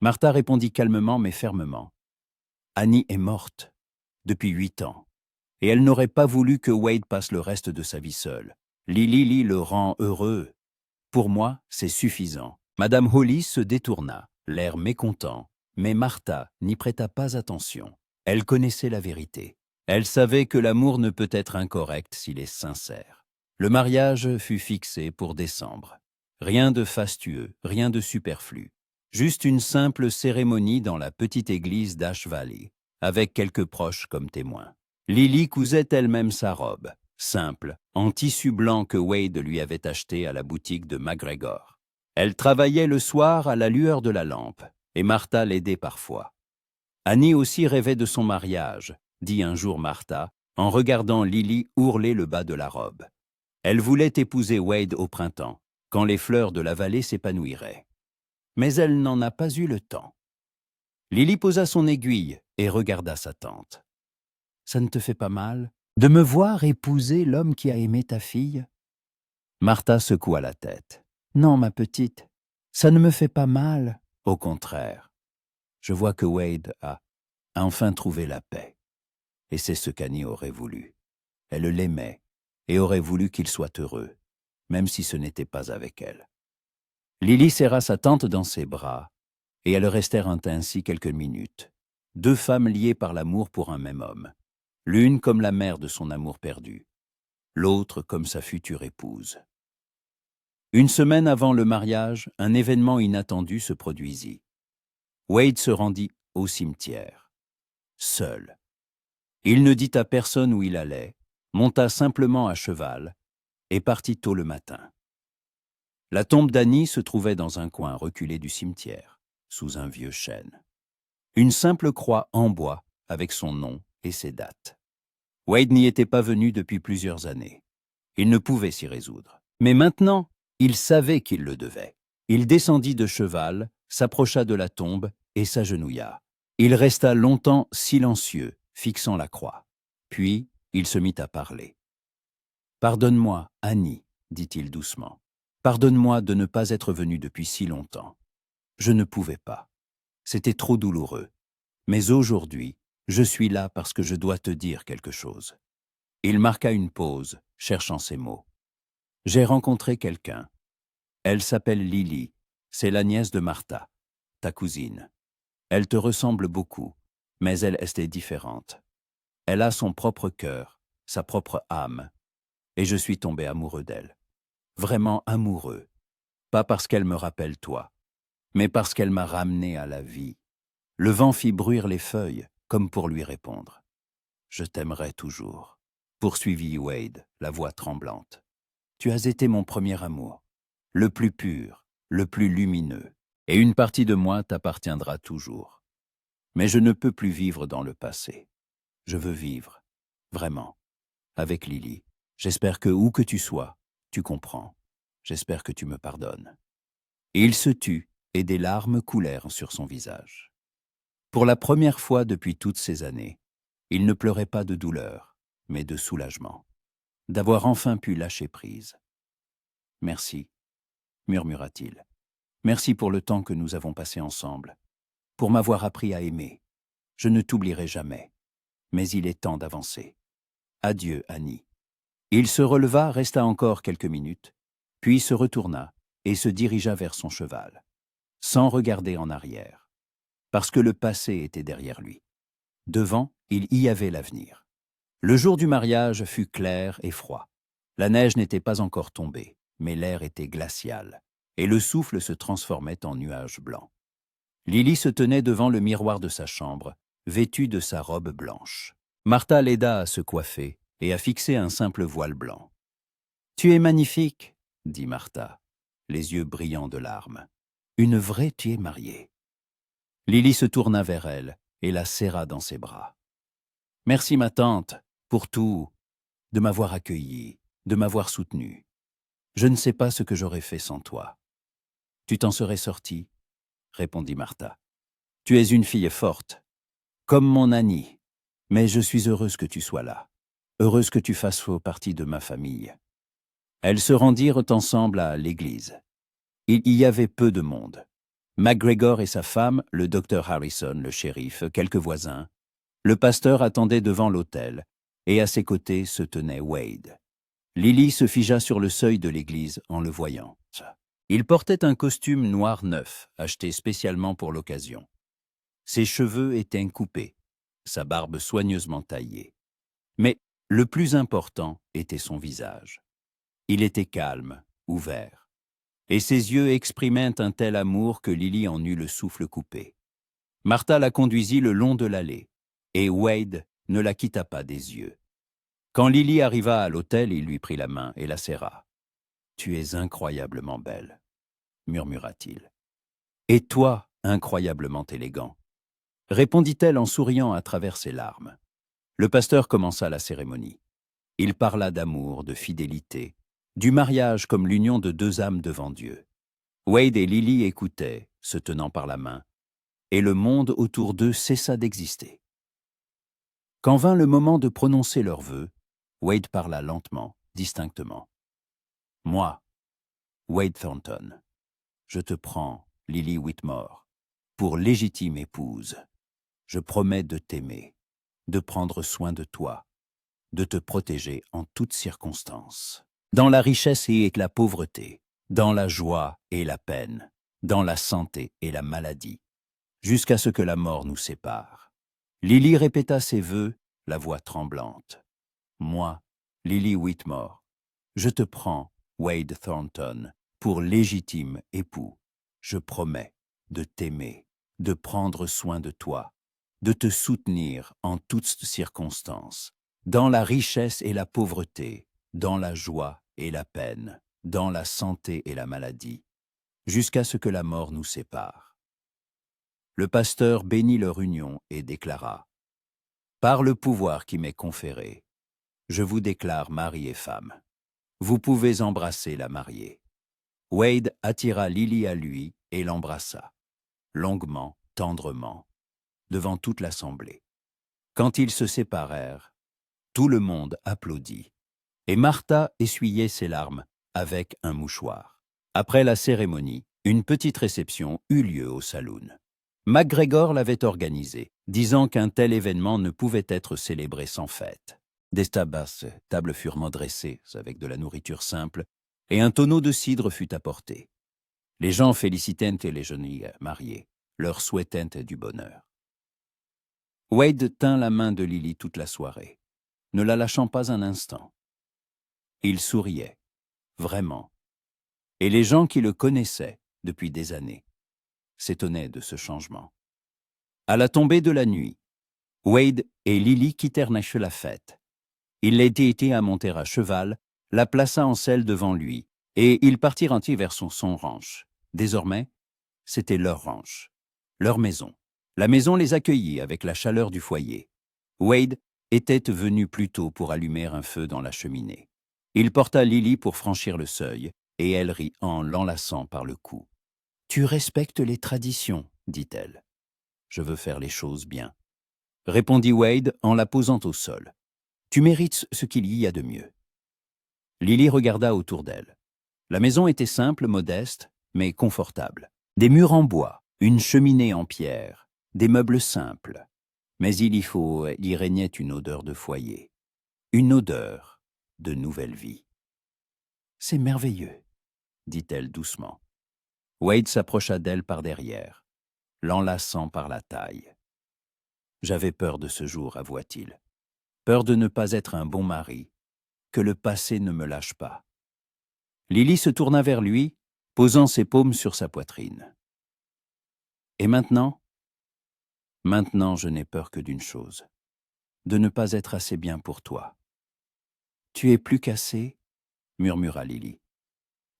Martha répondit calmement mais fermement, « Annie est morte, depuis 8 ans, et elle n'aurait pas voulu que Wade passe le reste de sa vie seule. Lily le rend heureux. Pour moi, c'est suffisant. » Madame Hollis se détourna, l'air mécontent, mais Martha n'y prêta pas attention. Elle connaissait la vérité. Elle savait que l'amour ne peut être incorrect s'il est sincère. Le mariage fut fixé pour décembre. Rien de fastueux, rien de superflu. Juste une simple cérémonie dans la petite église d'Ash Valley, avec quelques proches comme témoins. Lily cousait elle-même sa robe, simple, en tissu blanc que Wade lui avait acheté à la boutique de McGregor. Elle travaillait le soir à la lueur de la lampe, et Martha l'aidait parfois. Annie aussi rêvait de son mariage, dit un jour Martha, en regardant Lily ourler le bas de la robe. Elle voulait épouser Wade au printemps, quand les fleurs de la vallée s'épanouiraient. Mais elle n'en a pas eu le temps. Lily posa son aiguille et regarda sa tante. « Ça ne te fait pas mal de me voir épouser l'homme qui a aimé ta fille ?» Martha secoua la tête. « Non, ma petite, ça ne me fait pas mal. Au contraire, je vois que Wade a enfin trouvé la paix. Et c'est ce qu'Annie aurait voulu. Elle l'aimait et aurait voulu qu'il soit heureux, même si ce n'était pas avec elle. » Lily serra sa tante dans ses bras, et elles restèrent ainsi quelques minutes, 2 femmes liées par l'amour pour un même homme, l'une comme la mère de son amour perdu, l'autre comme sa future épouse. Une semaine avant le mariage, un événement inattendu se produisit. Wade se rendit au cimetière, seul. Il ne dit à personne où il allait, monta simplement à cheval et partit tôt le matin. La tombe d'Annie se trouvait dans un coin reculé du cimetière, sous un vieux chêne. Une simple croix en bois avec son nom et ses dates. Wade n'y était pas venu depuis plusieurs années. Il ne pouvait s'y résoudre. Mais maintenant, il savait qu'il le devait. Il descendit de cheval, s'approcha de la tombe et s'agenouilla. Il resta longtemps silencieux, fixant la croix. Puis, il se mit à parler. « Pardonne-moi, Annie, dit-il doucement. Pardonne-moi de ne pas être venu depuis si longtemps. Je ne pouvais pas. C'était trop douloureux. Mais aujourd'hui, je suis là parce que je dois te dire quelque chose. » Il marqua une pause, cherchant ses mots. « J'ai rencontré quelqu'un. Elle s'appelle Lily. C'est la nièce de Martha, ta cousine. Elle te ressemble beaucoup, mais elle est différente. Elle a son propre cœur, sa propre âme. Et je suis tombé amoureux d'elle. Vraiment amoureux. Pas parce qu'elle me rappelle toi, mais parce qu'elle m'a ramené à la vie. » Le vent fit bruire les feuilles, comme pour lui répondre. « Je t'aimerai toujours. » Poursuivit Wade, la voix tremblante. « Tu as été mon premier amour, le plus pur, le plus lumineux, et une partie de moi t'appartiendra toujours. Mais je ne peux plus vivre dans le passé. Je veux vivre, vraiment, avec Lily. J'espère que, où que tu sois, tu comprends. J'espère que tu me pardonnes. » Et il se tut, et des larmes coulèrent sur son visage. Pour la première fois depuis toutes ces années, il ne pleurait pas de douleur, mais de soulagement, d'avoir enfin pu lâcher prise. « Merci, » murmura-t-il. « Merci pour le temps que nous avons passé ensemble, pour m'avoir appris à aimer. Je ne t'oublierai jamais, mais il est temps d'avancer. Adieu, Annie. » Il se releva, resta encore quelques minutes, puis se retourna et se dirigea vers son cheval, sans regarder en arrière, parce que le passé était derrière lui. Devant, il y avait l'avenir. Le jour du mariage fut clair et froid. La neige n'était pas encore tombée, mais l'air était glacial, et le souffle se transformait en nuages blancs. Lily se tenait devant le miroir de sa chambre, vêtue de sa robe blanche. Martha l'aida à se coiffer et à fixer un simple voile blanc. « Tu es magnifique, » dit Martha, les yeux brillants de larmes. « Une vraie, tu es mariée. » Lily se tourna vers elle et la serra dans ses bras. « Merci ma tante, pour tout, de m'avoir accueillie, de m'avoir soutenue. Je ne sais pas ce que j'aurais fait sans toi. »« Tu t'en serais sortie, » répondit Martha. « Tu es une fille forte, comme mon Annie, mais je suis heureuse que tu sois là, heureuse que tu fasses partie de ma famille. » Elles se rendirent ensemble à l'église. Il y avait peu de monde. McGregor et sa femme, le docteur Harrison, le shérif, quelques voisins. Le pasteur attendait devant l'autel, et à ses côtés se tenait Wade. Lily se figea sur le seuil de l'église en le voyant. Il portait un costume noir neuf, acheté spécialement pour l'occasion. Ses cheveux étaient coupés, sa barbe soigneusement taillée. Mais le plus important était son visage. Il était calme, ouvert, et ses yeux exprimaient un tel amour que Lily en eut le souffle coupé. Martha la conduisit le long de l'allée, et Wade ne la quitta pas des yeux. Quand Lily arriva à l'autel, il lui prit la main et la serra. « Tu es incroyablement belle, » murmura-t-il. « Et toi, incroyablement élégant, » répondit-elle en souriant à travers ses larmes. Le pasteur commença la cérémonie. Il parla d'amour, de fidélité, du mariage comme l'union de deux âmes devant Dieu. Wade et Lily écoutaient, se tenant par la main, et le monde autour d'eux cessa d'exister. Quand vint le moment de prononcer leurs vœux, Wade parla lentement, distinctement. « Moi, Wade Thornton, je te prends, Lily Whitmore, pour légitime épouse. Je promets de t'aimer, de prendre soin de toi, de te protéger en toutes circonstances, dans la richesse et la pauvreté, dans la joie et la peine, dans la santé et la maladie, jusqu'à ce que la mort nous sépare. » Lily répéta ses vœux, la voix tremblante. « Moi, Lily Whitmore, je te prends, Wade Thornton, pour légitime époux. Je promets de t'aimer, de prendre soin de toi, de te soutenir en toutes circonstances, dans la richesse et la pauvreté, dans la joie et la peine, dans la santé et la maladie, jusqu'à ce que la mort nous sépare. Le pasteur bénit leur union et déclara: Par le pouvoir qui m'est conféré, je vous déclare mari et femme. Vous pouvez embrasser la mariée. Wade attira Lily à lui et l'embrassa, longuement, tendrement, devant toute l'assemblée. Quand ils se séparèrent, tout le monde applaudit, et Martha essuyait ses larmes avec un mouchoir. Après la cérémonie, une petite réception eut lieu au saloon. MacGregor l'avait organisée, disant qu'un tel événement ne pouvait être célébré sans fête. Des tables furent dressées avec de la nourriture simple, et un tonneau de cidre fut apporté. Les gens félicitèrent les jeunes mariés, leur souhaitèrent du bonheur. Wade tint la main de Lily toute la soirée, ne la lâchant pas un instant. Il souriait, vraiment, et les gens qui le connaissaient depuis des années s'étonnaient de ce changement. À la tombée de la nuit, Wade et Lily quittèrent la fête. Il l'aidait à monter à cheval, la plaça en selle devant lui, et ils partirent entiers vers son ranch. Désormais, c'était leur ranch, leur maison. La maison les accueillit avec la chaleur du foyer. Wade était venu plus tôt pour allumer un feu dans la cheminée. Il porta Lily pour franchir le seuil, et elle rit en l'enlaçant par le cou. « Tu respectes les traditions, dit-elle. Je veux faire les choses bien, répondit Wade en la posant au sol. Tu mérites ce qu'il y a de mieux. Lily regarda autour d'elle. La maison était simple, modeste, mais confortable. Des murs en bois, une cheminée en pierre, des meubles simples. Mais y régnait une odeur de foyer, une odeur de nouvelle vie. C'est merveilleux, dit-elle doucement. Wade s'approcha d'elle par derrière, l'enlaçant par la taille. J'avais peur de ce jour, avoua-t-il. Peur de ne pas être un bon mari, que le passé ne me lâche pas. Lily se tourna vers lui, posant ses paumes sur sa poitrine. Et maintenant? Maintenant, je n'ai peur que d'une chose, de ne pas être assez bien pour toi. Tu es plus qu'assez, murmura Lily.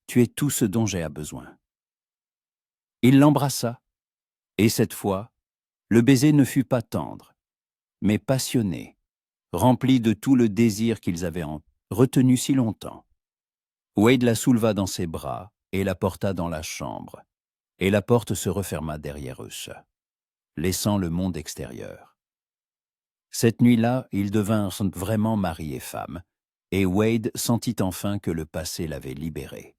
Tu es tout ce dont j'ai besoin. Il l'embrassa, et cette fois, le baiser ne fut pas tendre, mais passionné, rempli de tout le désir qu'ils avaient retenu si longtemps. Wade la souleva dans ses bras et la porta dans la chambre, et la porte se referma derrière eux, laissant le monde extérieur. Cette nuit-là, ils devinrent vraiment mari et femme, et Wade sentit enfin que le passé l'avait libéré.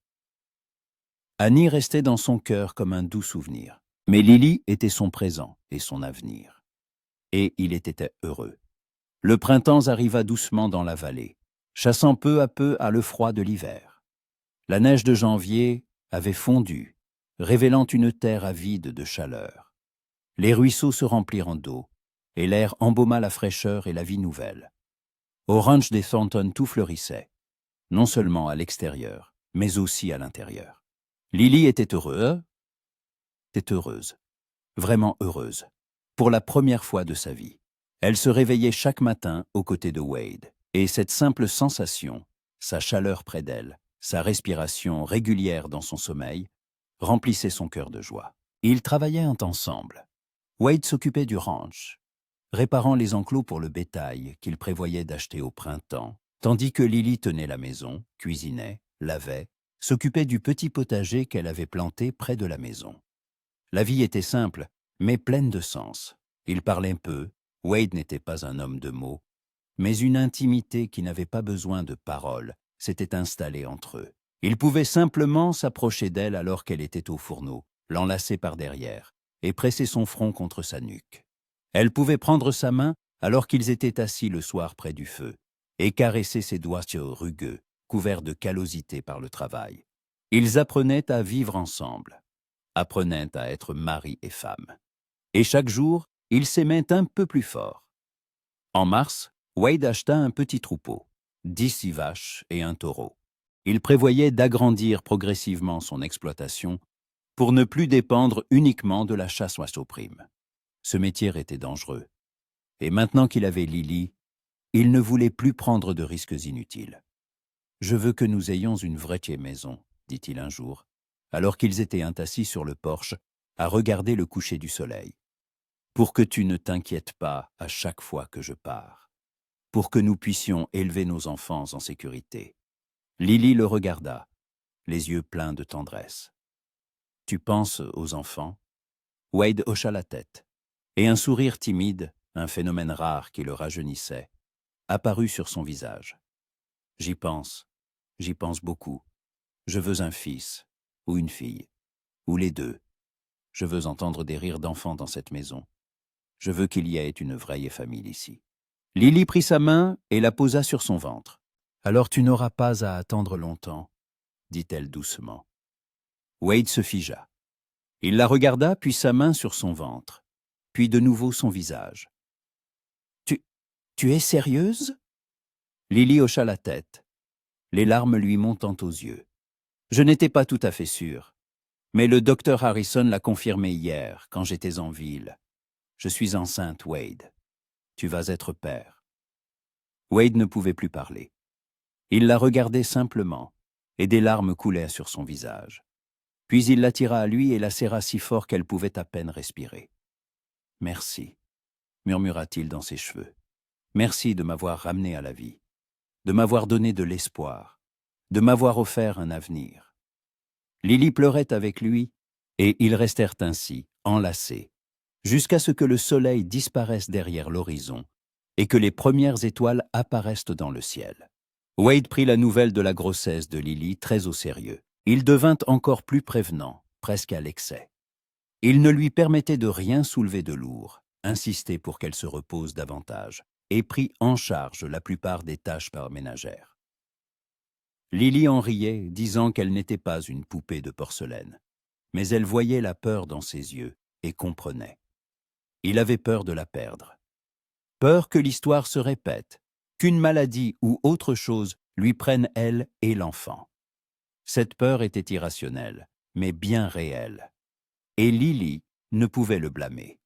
Annie restait dans son cœur comme un doux souvenir, mais Lily était son présent et son avenir. Et il était heureux. Le printemps arriva doucement dans la vallée, chassant peu à peu le froid de l'hiver. La neige de janvier avait fondu, révélant une terre avide de chaleur. Les ruisseaux se remplirent d'eau, et l'air embauma la fraîcheur et la vie nouvelle. Au ranch des Thornton, tout fleurissait, non seulement à l'extérieur, mais aussi à l'intérieur. Lily était heureuse, vraiment heureuse, pour la première fois de sa vie. Elle se réveillait chaque matin aux côtés de Wade, et cette simple sensation, sa chaleur près d'elle, sa respiration régulière dans son sommeil, remplissait son cœur de joie. Ils travaillaient ensemble. Wade s'occupait du ranch, réparant les enclos pour le bétail qu'il prévoyait d'acheter au printemps, tandis que Lily tenait la maison, cuisinait, lavait, s'occupait du petit potager qu'elle avait planté près de la maison. La vie était simple, mais pleine de sens. Ils parlaient peu, Wade n'était pas un homme de mots, mais une intimité qui n'avait pas besoin de paroles s'était installée entre eux. Il pouvait simplement s'approcher d'elle alors qu'elle était au fourneau, l'enlacer par derrière, et presser son front contre sa nuque. Elle pouvait prendre sa main alors qu'ils étaient assis le soir près du feu, et caresser ses doigts rugueux, couverts de callosité par le travail. Ils apprenaient à vivre ensemble, apprenaient à être mari et femme. Et chaque jour, ils s'aimaient un peu plus fort. En mars, Wade acheta un petit troupeau, 10 vaches et un taureau. Il prévoyait d'agrandir progressivement son exploitation pour ne plus dépendre uniquement de la chasse aux primes. Ce métier était dangereux. Et maintenant qu'il avait Lily, il ne voulait plus prendre de risques inutiles. « Je veux que nous ayons une vraie maison, » dit-il un jour, alors qu'ils étaient assis sur le porche à regarder le coucher du soleil. « Pour que tu ne t'inquiètes pas à chaque fois que je pars. Pour que nous puissions élever nos enfants en sécurité. » Lily le regarda, les yeux pleins de tendresse. « Tu penses aux enfants ?» Wade hocha la tête, et un sourire timide, un phénomène rare qui le rajeunissait, apparut sur son visage. « J'y pense beaucoup. Je veux un fils, ou une fille, ou les deux. Je veux entendre des rires d'enfants dans cette maison. Je veux qu'il y ait une vraie famille ici. » Lily prit sa main et la posa sur son ventre. « Alors tu n'auras pas à attendre longtemps, » dit-elle doucement. Wade se figea. Il la regarda, puis sa main sur son ventre, puis de nouveau son visage. « Tu es sérieuse ?» Lily hocha la tête, les larmes lui montant aux yeux. « Je n'étais pas tout à fait sûr, mais le docteur Harrison l'a confirmé hier, quand j'étais en ville. Je suis enceinte, Wade. Tu vas être père. » Wade ne pouvait plus parler. Il la regardait simplement, et des larmes coulaient sur son visage. Puis il l'attira à lui et la serra si fort qu'elle pouvait à peine respirer. « Merci, » murmura-t-il dans ses cheveux. « Merci de m'avoir ramené à la vie, de m'avoir donné de l'espoir, de m'avoir offert un avenir. » Lily pleurait avec lui, et ils restèrent ainsi, enlacés, jusqu'à ce que le soleil disparaisse derrière l'horizon et que les premières étoiles apparaissent dans le ciel. Wade prit la nouvelle de la grossesse de Lily très au sérieux. Il devint encore plus prévenant, presque à l'excès. Il ne lui permettait de rien soulever de lourd, insistait pour qu'elle se repose davantage, et prit en charge la plupart des tâches ménagères. Lily en riait, disant qu'elle n'était pas une poupée de porcelaine, mais elle voyait la peur dans ses yeux et comprenait. Il avait peur de la perdre. Peur que l'histoire se répète, qu'une maladie ou autre chose lui prenne elle et l'enfant. Cette peur était irrationnelle, mais bien réelle. Et Lily ne pouvait le blâmer.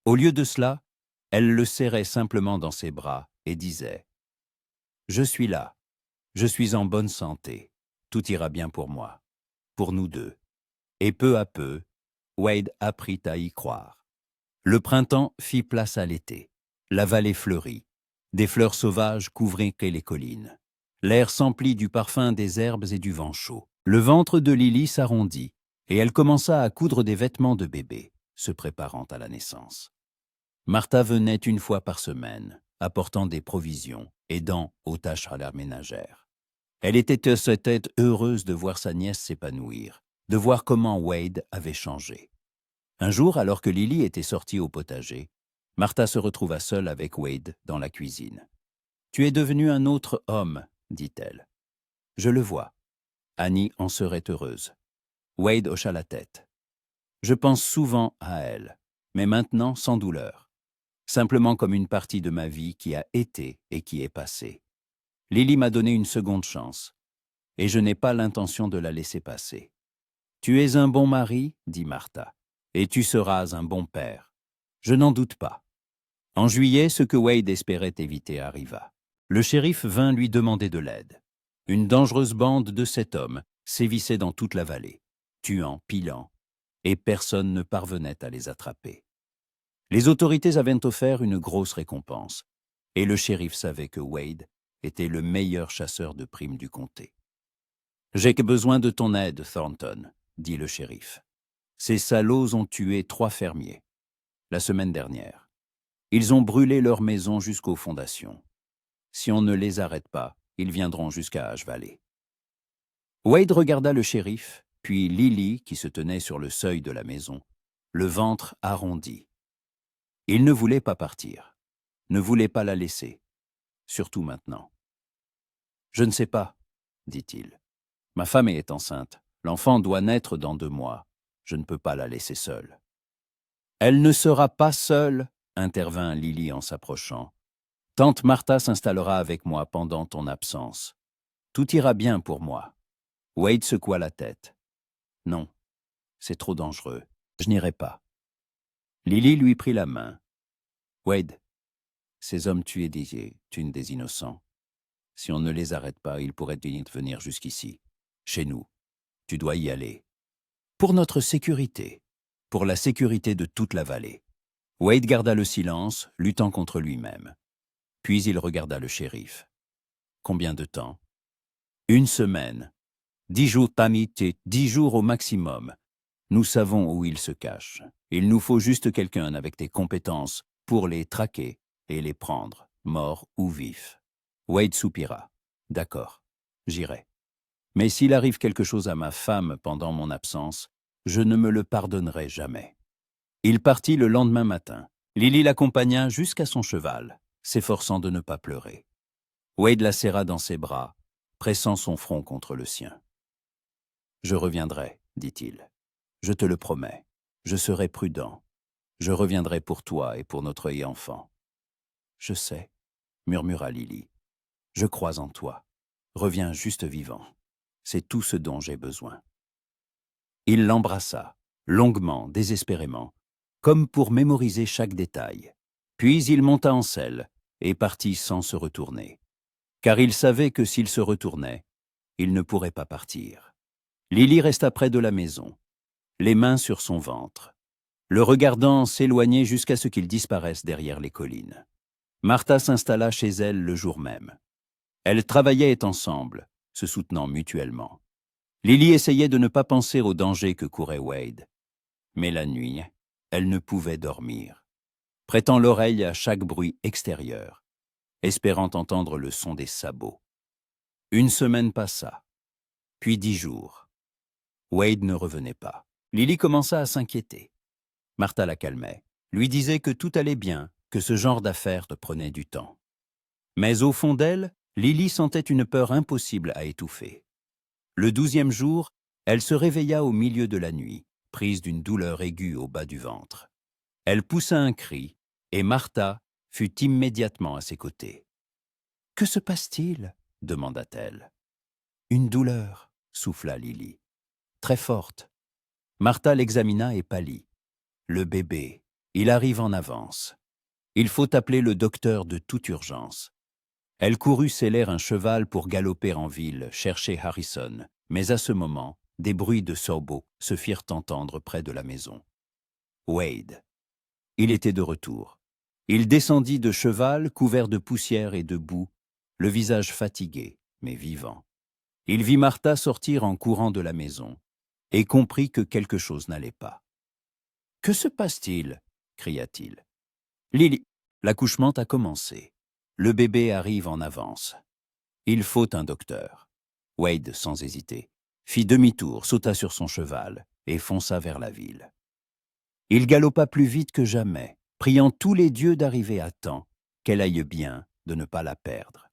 Au lieu de cela, elle le serrait simplement dans ses bras et disait « Je suis là, je suis en bonne santé, tout ira bien pour moi, pour nous deux. » Et peu à peu, Wade apprit à y croire. Le printemps fit place à l'été. La vallée fleurit. Des fleurs sauvages couvraient les collines. L'air s'emplit du parfum des herbes et du vent chaud. Le ventre de Lily s'arrondit, et elle commença à coudre des vêtements de bébé, se préparant à la naissance. Martha venait une fois par semaine, apportant des provisions, aidant aux tâches ménagères. Elle était heureuse de voir sa nièce s'épanouir, de voir comment Wade avait changé. Un jour, alors que Lily était sortie au potager, Martha se retrouva seule avec Wade dans la cuisine. « Tu es devenu un autre homme, » dit-elle. « Je le vois. Annie en serait heureuse. » Wade hocha la tête. « Je pense souvent à elle, mais maintenant sans douleur. Simplement comme une partie de ma vie qui a été et qui est passée. Lily m'a donné une seconde chance, et je n'ai pas l'intention de la laisser passer. »« Tu es un bon mari, » dit Martha, « et tu seras un bon père. Je n'en doute pas. » En juillet, ce que Wade espérait éviter arriva. Le shérif vint lui demander de l'aide. Une dangereuse bande de 7 hommes sévissait dans toute la vallée, tuant, pilant, et personne ne parvenait à les attraper. Les autorités avaient offert une grosse récompense, et le shérif savait que Wade était le meilleur chasseur de primes du comté. « J'ai besoin de ton aide, Thornton, » dit le shérif. « Ces salauds ont tué 3 fermiers, la semaine dernière. Ils ont brûlé leur maison jusqu'aux fondations. Si on ne les arrête pas, ils viendront jusqu'à Ash Valley. » Wade regarda le shérif, puis Lily, qui se tenait sur le seuil de la maison, le ventre arrondi. Il ne voulait pas partir, ne voulait pas la laisser, surtout maintenant. « Je ne sais pas, » dit-il. « Ma femme est enceinte. L'enfant doit naître dans 2 mois. Je ne peux pas la laisser seule. »« Elle ne sera pas seule, » intervint Lily en s'approchant. « Tante Martha s'installera avec moi pendant ton absence. Tout ira bien pour moi. » Wade secoua la tête. « Non, c'est trop dangereux. Je n'irai pas. » Lily lui prit la main. « Wade, ces hommes tuent des innocents. Si on ne les arrête pas, ils pourraient venir jusqu'ici, chez nous. Tu dois y aller. Pour notre sécurité, pour la sécurité de toute la vallée. » Wade garda le silence, luttant contre lui-même. Puis il regarda le shérif. « Combien de temps ?»« 1 semaine. 10 jours, Tammy, 10 jours au maximum. Nous savons où ils se cachent. Il nous faut juste quelqu'un avec des compétences pour les traquer et les prendre, morts ou vifs. » Wade soupira. « D'accord, j'irai. Mais s'il arrive quelque chose à ma femme pendant mon absence, je ne me le pardonnerai jamais. » Il partit le lendemain matin. Lily l'accompagna jusqu'à son cheval, s'efforçant de ne pas pleurer. Wade la serra dans ses bras, pressant son front contre le sien. « Je reviendrai, dit-il. Je te le promets. Je serai prudent. Je reviendrai pour toi et pour notre enfant. »« Je sais, » murmura Lily. « Je crois en toi. Reviens juste vivant. C'est tout ce dont j'ai besoin. » Il l'embrassa, longuement, désespérément, comme pour mémoriser chaque détail. Puis il monta en selle et partit sans se retourner. Car il savait que s'il se retournait, il ne pourrait pas partir. Lily resta près de la maison, les mains sur son ventre, le regardant s'éloigner jusqu'à ce qu'il disparaisse derrière les collines. Martha s'installa chez elle le jour même. Elles travaillaient ensemble, se soutenant mutuellement. Lily essayait de ne pas penser au danger que courait Wade. Mais la nuit, elle ne pouvait dormir, prêtant l'oreille à chaque bruit extérieur, espérant entendre le son des sabots. 1 semaine passa, puis 10 jours. Wade ne revenait pas. Lily commença à s'inquiéter. Martha la calmait, lui disait que tout allait bien, que ce genre d'affaires prenait du temps. Mais au fond d'elle, Lily sentait une peur impossible à étouffer. Le 12e jour, elle se réveilla au milieu de la nuit, prise d'une douleur aiguë au bas du ventre. Elle poussa un cri, et Martha fut immédiatement à ses côtés. « Que se passe-t-il » demanda-t-elle. « Une douleur » souffla Lily. « Très forte. » Martha l'examina et pâlit. « Le bébé, il arrive en avance. Il faut appeler le docteur de toute urgence. » Elle courut seller un cheval pour galoper en ville, chercher Harrison, mais à ce moment, des bruits de sabots se firent entendre près de la maison. Wade. Il était de retour. Il descendit de cheval, couvert de poussière et de boue, le visage fatigué, mais vivant. Il vit Martha sortir en courant de la maison et comprit que quelque chose n'allait pas. « Que se passe-t-il » cria-t-il. « Lily, l'accouchement a commencé. Le bébé arrive en avance. Il faut un docteur. » Wade, sans hésiter, fit demi-tour, sauta sur son cheval et fonça vers la ville. Il galopa plus vite que jamais, priant tous les dieux d'arriver à temps, qu'elle aille bien, de ne pas la perdre.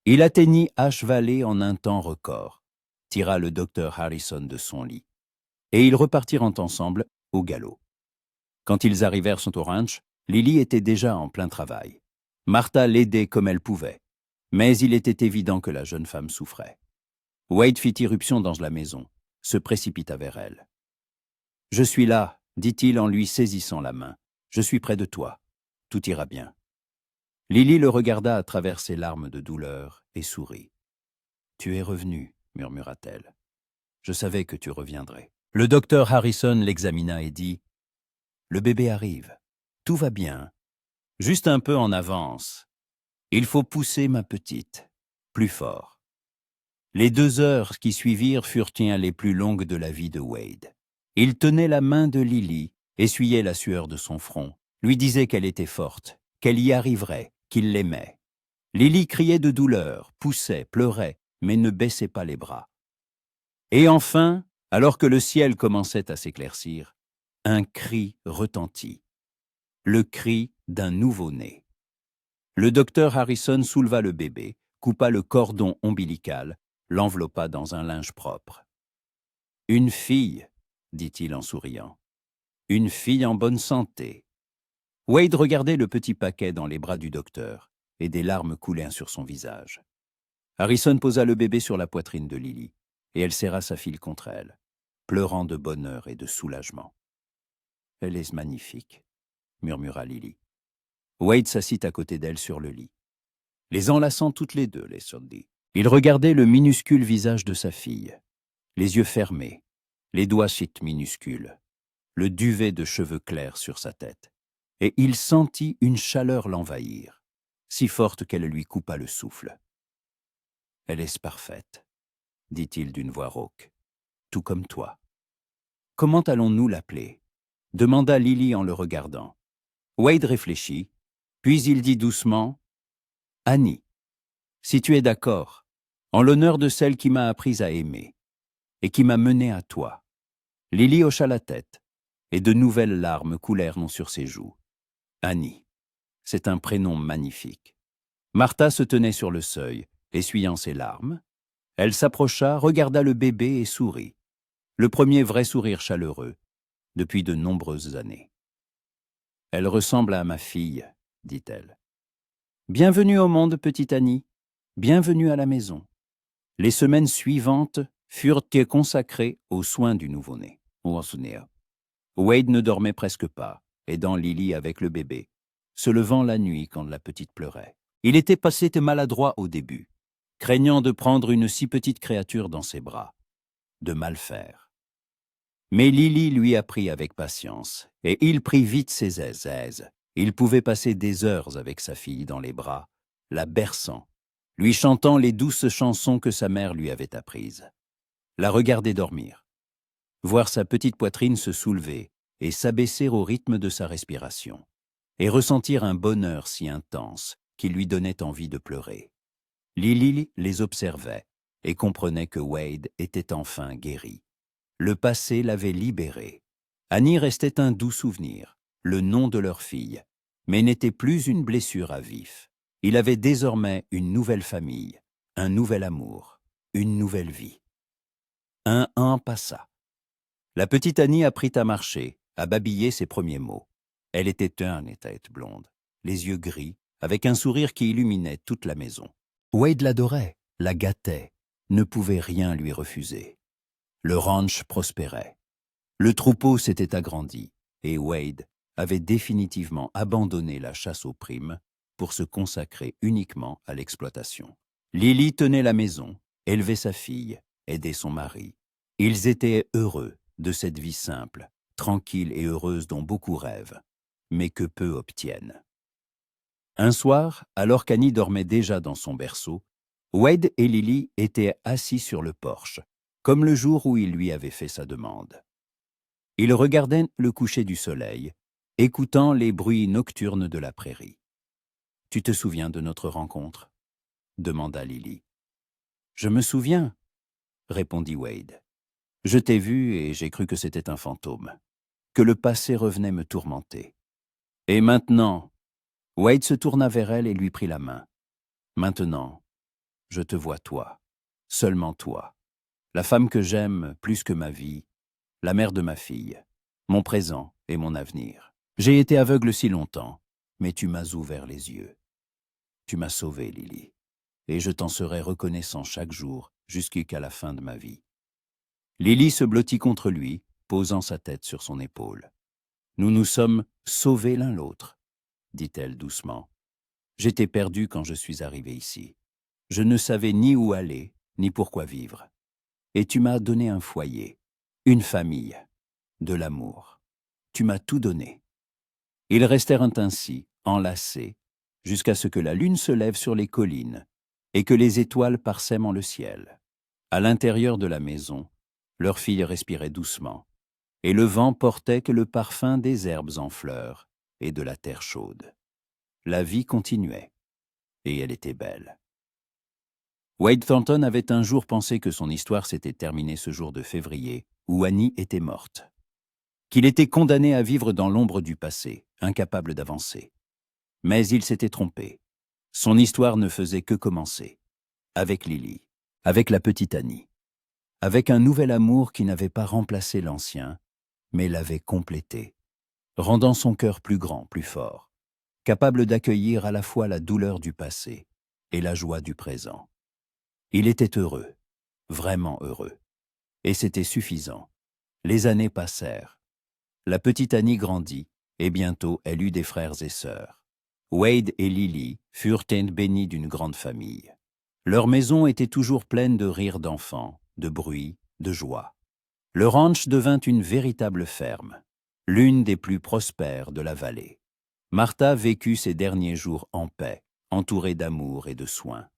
Il atteignit Ash Valley en un temps record, tira le docteur Harrison de son lit, et ils repartirent ensemble au galop. Quand ils arrivèrent sur son ranch, Lily était déjà en plein travail. Martha l'aidait comme elle pouvait, mais il était évident que la jeune femme souffrait. Wade fit irruption dans la maison, se précipita vers elle. « Je suis là, » dit-il en lui saisissant la main. « Je suis près de toi. Tout ira bien. » Lily le regarda à travers ses larmes de douleur et sourit. « Tu es revenu, » murmura-t-elle. « Je savais que tu reviendrais. » Le docteur Harrison l'examina et dit « Le bébé arrive. Tout va bien. Juste un peu en avance. Il faut pousser ma petite. Plus fort. » Les 2 heures qui suivirent furent les plus longues de la vie de Wade. Il tenait la main de Lily, essuyait la sueur de son front, lui disait qu'elle était forte, qu'elle y arriverait, qu'il l'aimait. Lily criait de douleur, poussait, pleurait, mais ne baissait pas les bras. Et enfin, alors que le ciel commençait à s'éclaircir, un cri retentit. Le cri d'un nouveau-né. Le docteur Harrison souleva le bébé, coupa le cordon ombilical, l'enveloppa dans un linge propre. « Une fille, » dit-il en souriant. « Une fille en bonne santé. » Wade regardait le petit paquet dans les bras du docteur, et des larmes coulaient sur son visage. Harrison posa le bébé sur la poitrine de Lily, et elle serra sa fille contre elle, pleurant de bonheur et de soulagement. Elle est magnifique, murmura Lily. Wade s'assit à côté d'elle sur le lit. Les enlaçant toutes les deux, les Soddy. Il regardait le minuscule visage de sa fille, les yeux fermés, les doigts minuscules, le duvet de cheveux clairs sur sa tête. Et il sentit une chaleur l'envahir, si forte qu'elle lui coupa le souffle. « Elle est parfaite, dit-il d'une voix rauque, tout comme toi. Comment allons-nous l'appeler » demanda Lily en le regardant. Wade réfléchit, puis il dit doucement « Annie, si tu es d'accord, en l'honneur de celle qui m'a appris à aimer et qui m'a mené à toi. » Lily hocha la tête, et de nouvelles larmes coulèrent sur ses joues. Annie, c'est un prénom magnifique. Martha se tenait sur le seuil, essuyant ses larmes. Elle s'approcha, regarda le bébé et sourit. Le premier vrai sourire chaleureux depuis de nombreuses années. « Elle ressemble à ma fille, dit-elle. Bienvenue au monde, petite Annie. Bienvenue à la maison. » Les semaines suivantes furent consacrées aux soins du nouveau-né. Wade ne dormait presque pas, aidant Lily avec le bébé, se levant la nuit quand la petite pleurait. Il était passé maladroit au début, craignant de prendre une si petite créature dans ses bras, de mal faire. Mais Lily lui apprit avec patience, et il prit vite ses aises. Il pouvait passer des heures avec sa fille dans les bras, la berçant, lui chantant les douces chansons que sa mère lui avait apprises. La regarder dormir, voir sa petite poitrine se soulever et s'abaisser au rythme de sa respiration, et ressentir un bonheur si intense qu'il lui donnait envie de pleurer. Lily les observait et comprenait que Wade était enfin guéri. Le passé l'avait libéré. Annie restait un doux souvenir, le nom de leur fille, mais n'était plus une blessure à vif. Il avait désormais une nouvelle famille, un nouvel amour, une nouvelle vie. Un an passa. La petite Annie apprit à marcher, à babiller ses premiers mots. Elle était tête blonde, les yeux gris, avec un sourire qui illuminait toute la maison. Wade l'adorait, la gâtait, ne pouvait rien lui refuser. Le ranch prospérait. Le troupeau s'était agrandi et Wade avait définitivement abandonné la chasse aux primes pour se consacrer uniquement à l'exploitation. Lily tenait la maison, élevait sa fille, aidait son mari. Ils étaient heureux de cette vie simple, tranquille et heureuse dont beaucoup rêvent, mais que peu obtiennent. Un soir, alors qu'Annie dormait déjà dans son berceau, Wade et Lily étaient assis sur le porche, comme le jour où il lui avait fait sa demande. Ils regardaient le coucher du soleil, écoutant les bruits nocturnes de la prairie. « Tu te souviens de notre rencontre ?» demanda Lily. « Je me souviens, » répondit Wade. « Je t'ai vu et j'ai cru que c'était un fantôme, que le passé revenait me tourmenter. Et maintenant ?» Wade se tourna vers elle et lui prit la main. « Maintenant, je te vois toi, seulement toi, la femme que j'aime plus que ma vie, la mère de ma fille, mon présent et mon avenir. J'ai été aveugle si longtemps, mais tu m'as ouvert les yeux. Tu m'as sauvé, Lily, et je t'en serai reconnaissant chaque jour jusqu'à la fin de ma vie. » Lily se blottit contre lui, posant sa tête sur son épaule. « Nous nous sommes sauvés l'un l'autre, » dit-elle doucement. « J'étais perdue quand je suis arrivée ici. Je ne savais ni où aller, ni pourquoi vivre. Et tu m'as donné un foyer, une famille, de l'amour. Tu m'as tout donné. » Ils restèrent ainsi, enlacés, jusqu'à ce que la lune se lève sur les collines et que les étoiles parsèment le ciel. À l'intérieur de la maison, leur fille respirait doucement, et le vent portait que le parfum des herbes en fleurs et de la terre chaude. La vie continuait, et elle était belle. Wade Thornton avait un jour pensé que son histoire s'était terminée ce jour de février, où Annie était morte. Qu'il était condamné à vivre dans l'ombre du passé, incapable d'avancer. Mais il s'était trompé. Son histoire ne faisait que commencer. Avec Lily, avec la petite Annie. Avec un nouvel amour qui n'avait pas remplacé l'ancien, mais l'avait complété, rendant son cœur plus grand, plus fort, capable d'accueillir à la fois la douleur du passé et la joie du présent. Il était heureux, vraiment heureux. Et c'était suffisant. Les années passèrent. La petite Annie grandit, et bientôt elle eut des frères et sœurs. Wade et Lily furent bénis d'une grande famille. Leur maison était toujours pleine de rires d'enfants, de bruit, de joie. Le ranch devint une véritable ferme, l'une des plus prospères de la vallée. Martha vécut ses derniers jours en paix, entourée d'amour et de soins.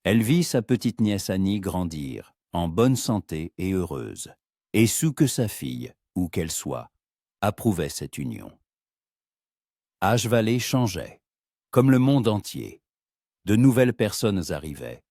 Elle vit sa petite nièce Annie grandir, en bonne santé et heureuse, et sut que sa fille, où qu'elle soit, approuvait cette union. Ash Valley changeait, comme le monde entier. De nouvelles personnes arrivaient,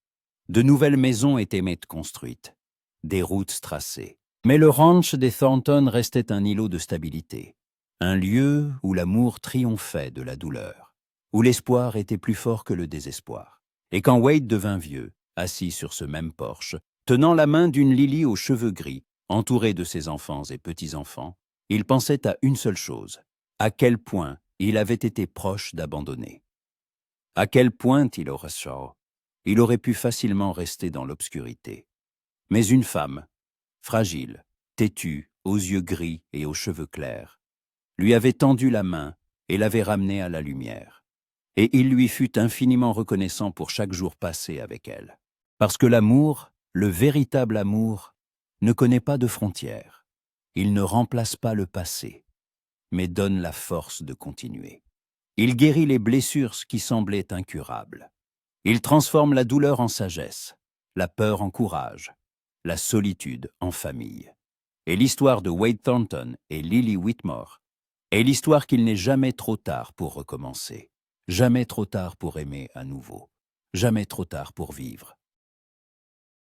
de nouvelles maisons étaient construites, des routes tracées. Mais le ranch des Thornton restait un îlot de stabilité, un lieu où l'amour triomphait de la douleur, où l'espoir était plus fort que le désespoir. Et quand Wade devint vieux, assis sur ce même porche, tenant la main d'une Lily aux cheveux gris, entourée de ses enfants et petits-enfants, il pensait à une seule chose, à quel point il avait été proche d'abandonner. À quel point, il aurait pu facilement rester dans l'obscurité. Mais une femme, fragile, têtue, aux yeux gris et aux cheveux clairs, lui avait tendu la main et l'avait ramené à la lumière. Et il lui fut infiniment reconnaissant pour chaque jour passé avec elle. Parce que l'amour, le véritable amour, ne connaît pas de frontières. Il ne remplace pas le passé, mais donne la force de continuer. Il guérit les blessures qui semblaient incurables. Il transforme la douleur en sagesse, la peur en courage, la solitude en famille. Et l'histoire de Wade Thornton et Lily Whitmore est l'histoire qu'il n'est jamais trop tard pour recommencer, jamais trop tard pour aimer à nouveau, jamais trop tard pour vivre.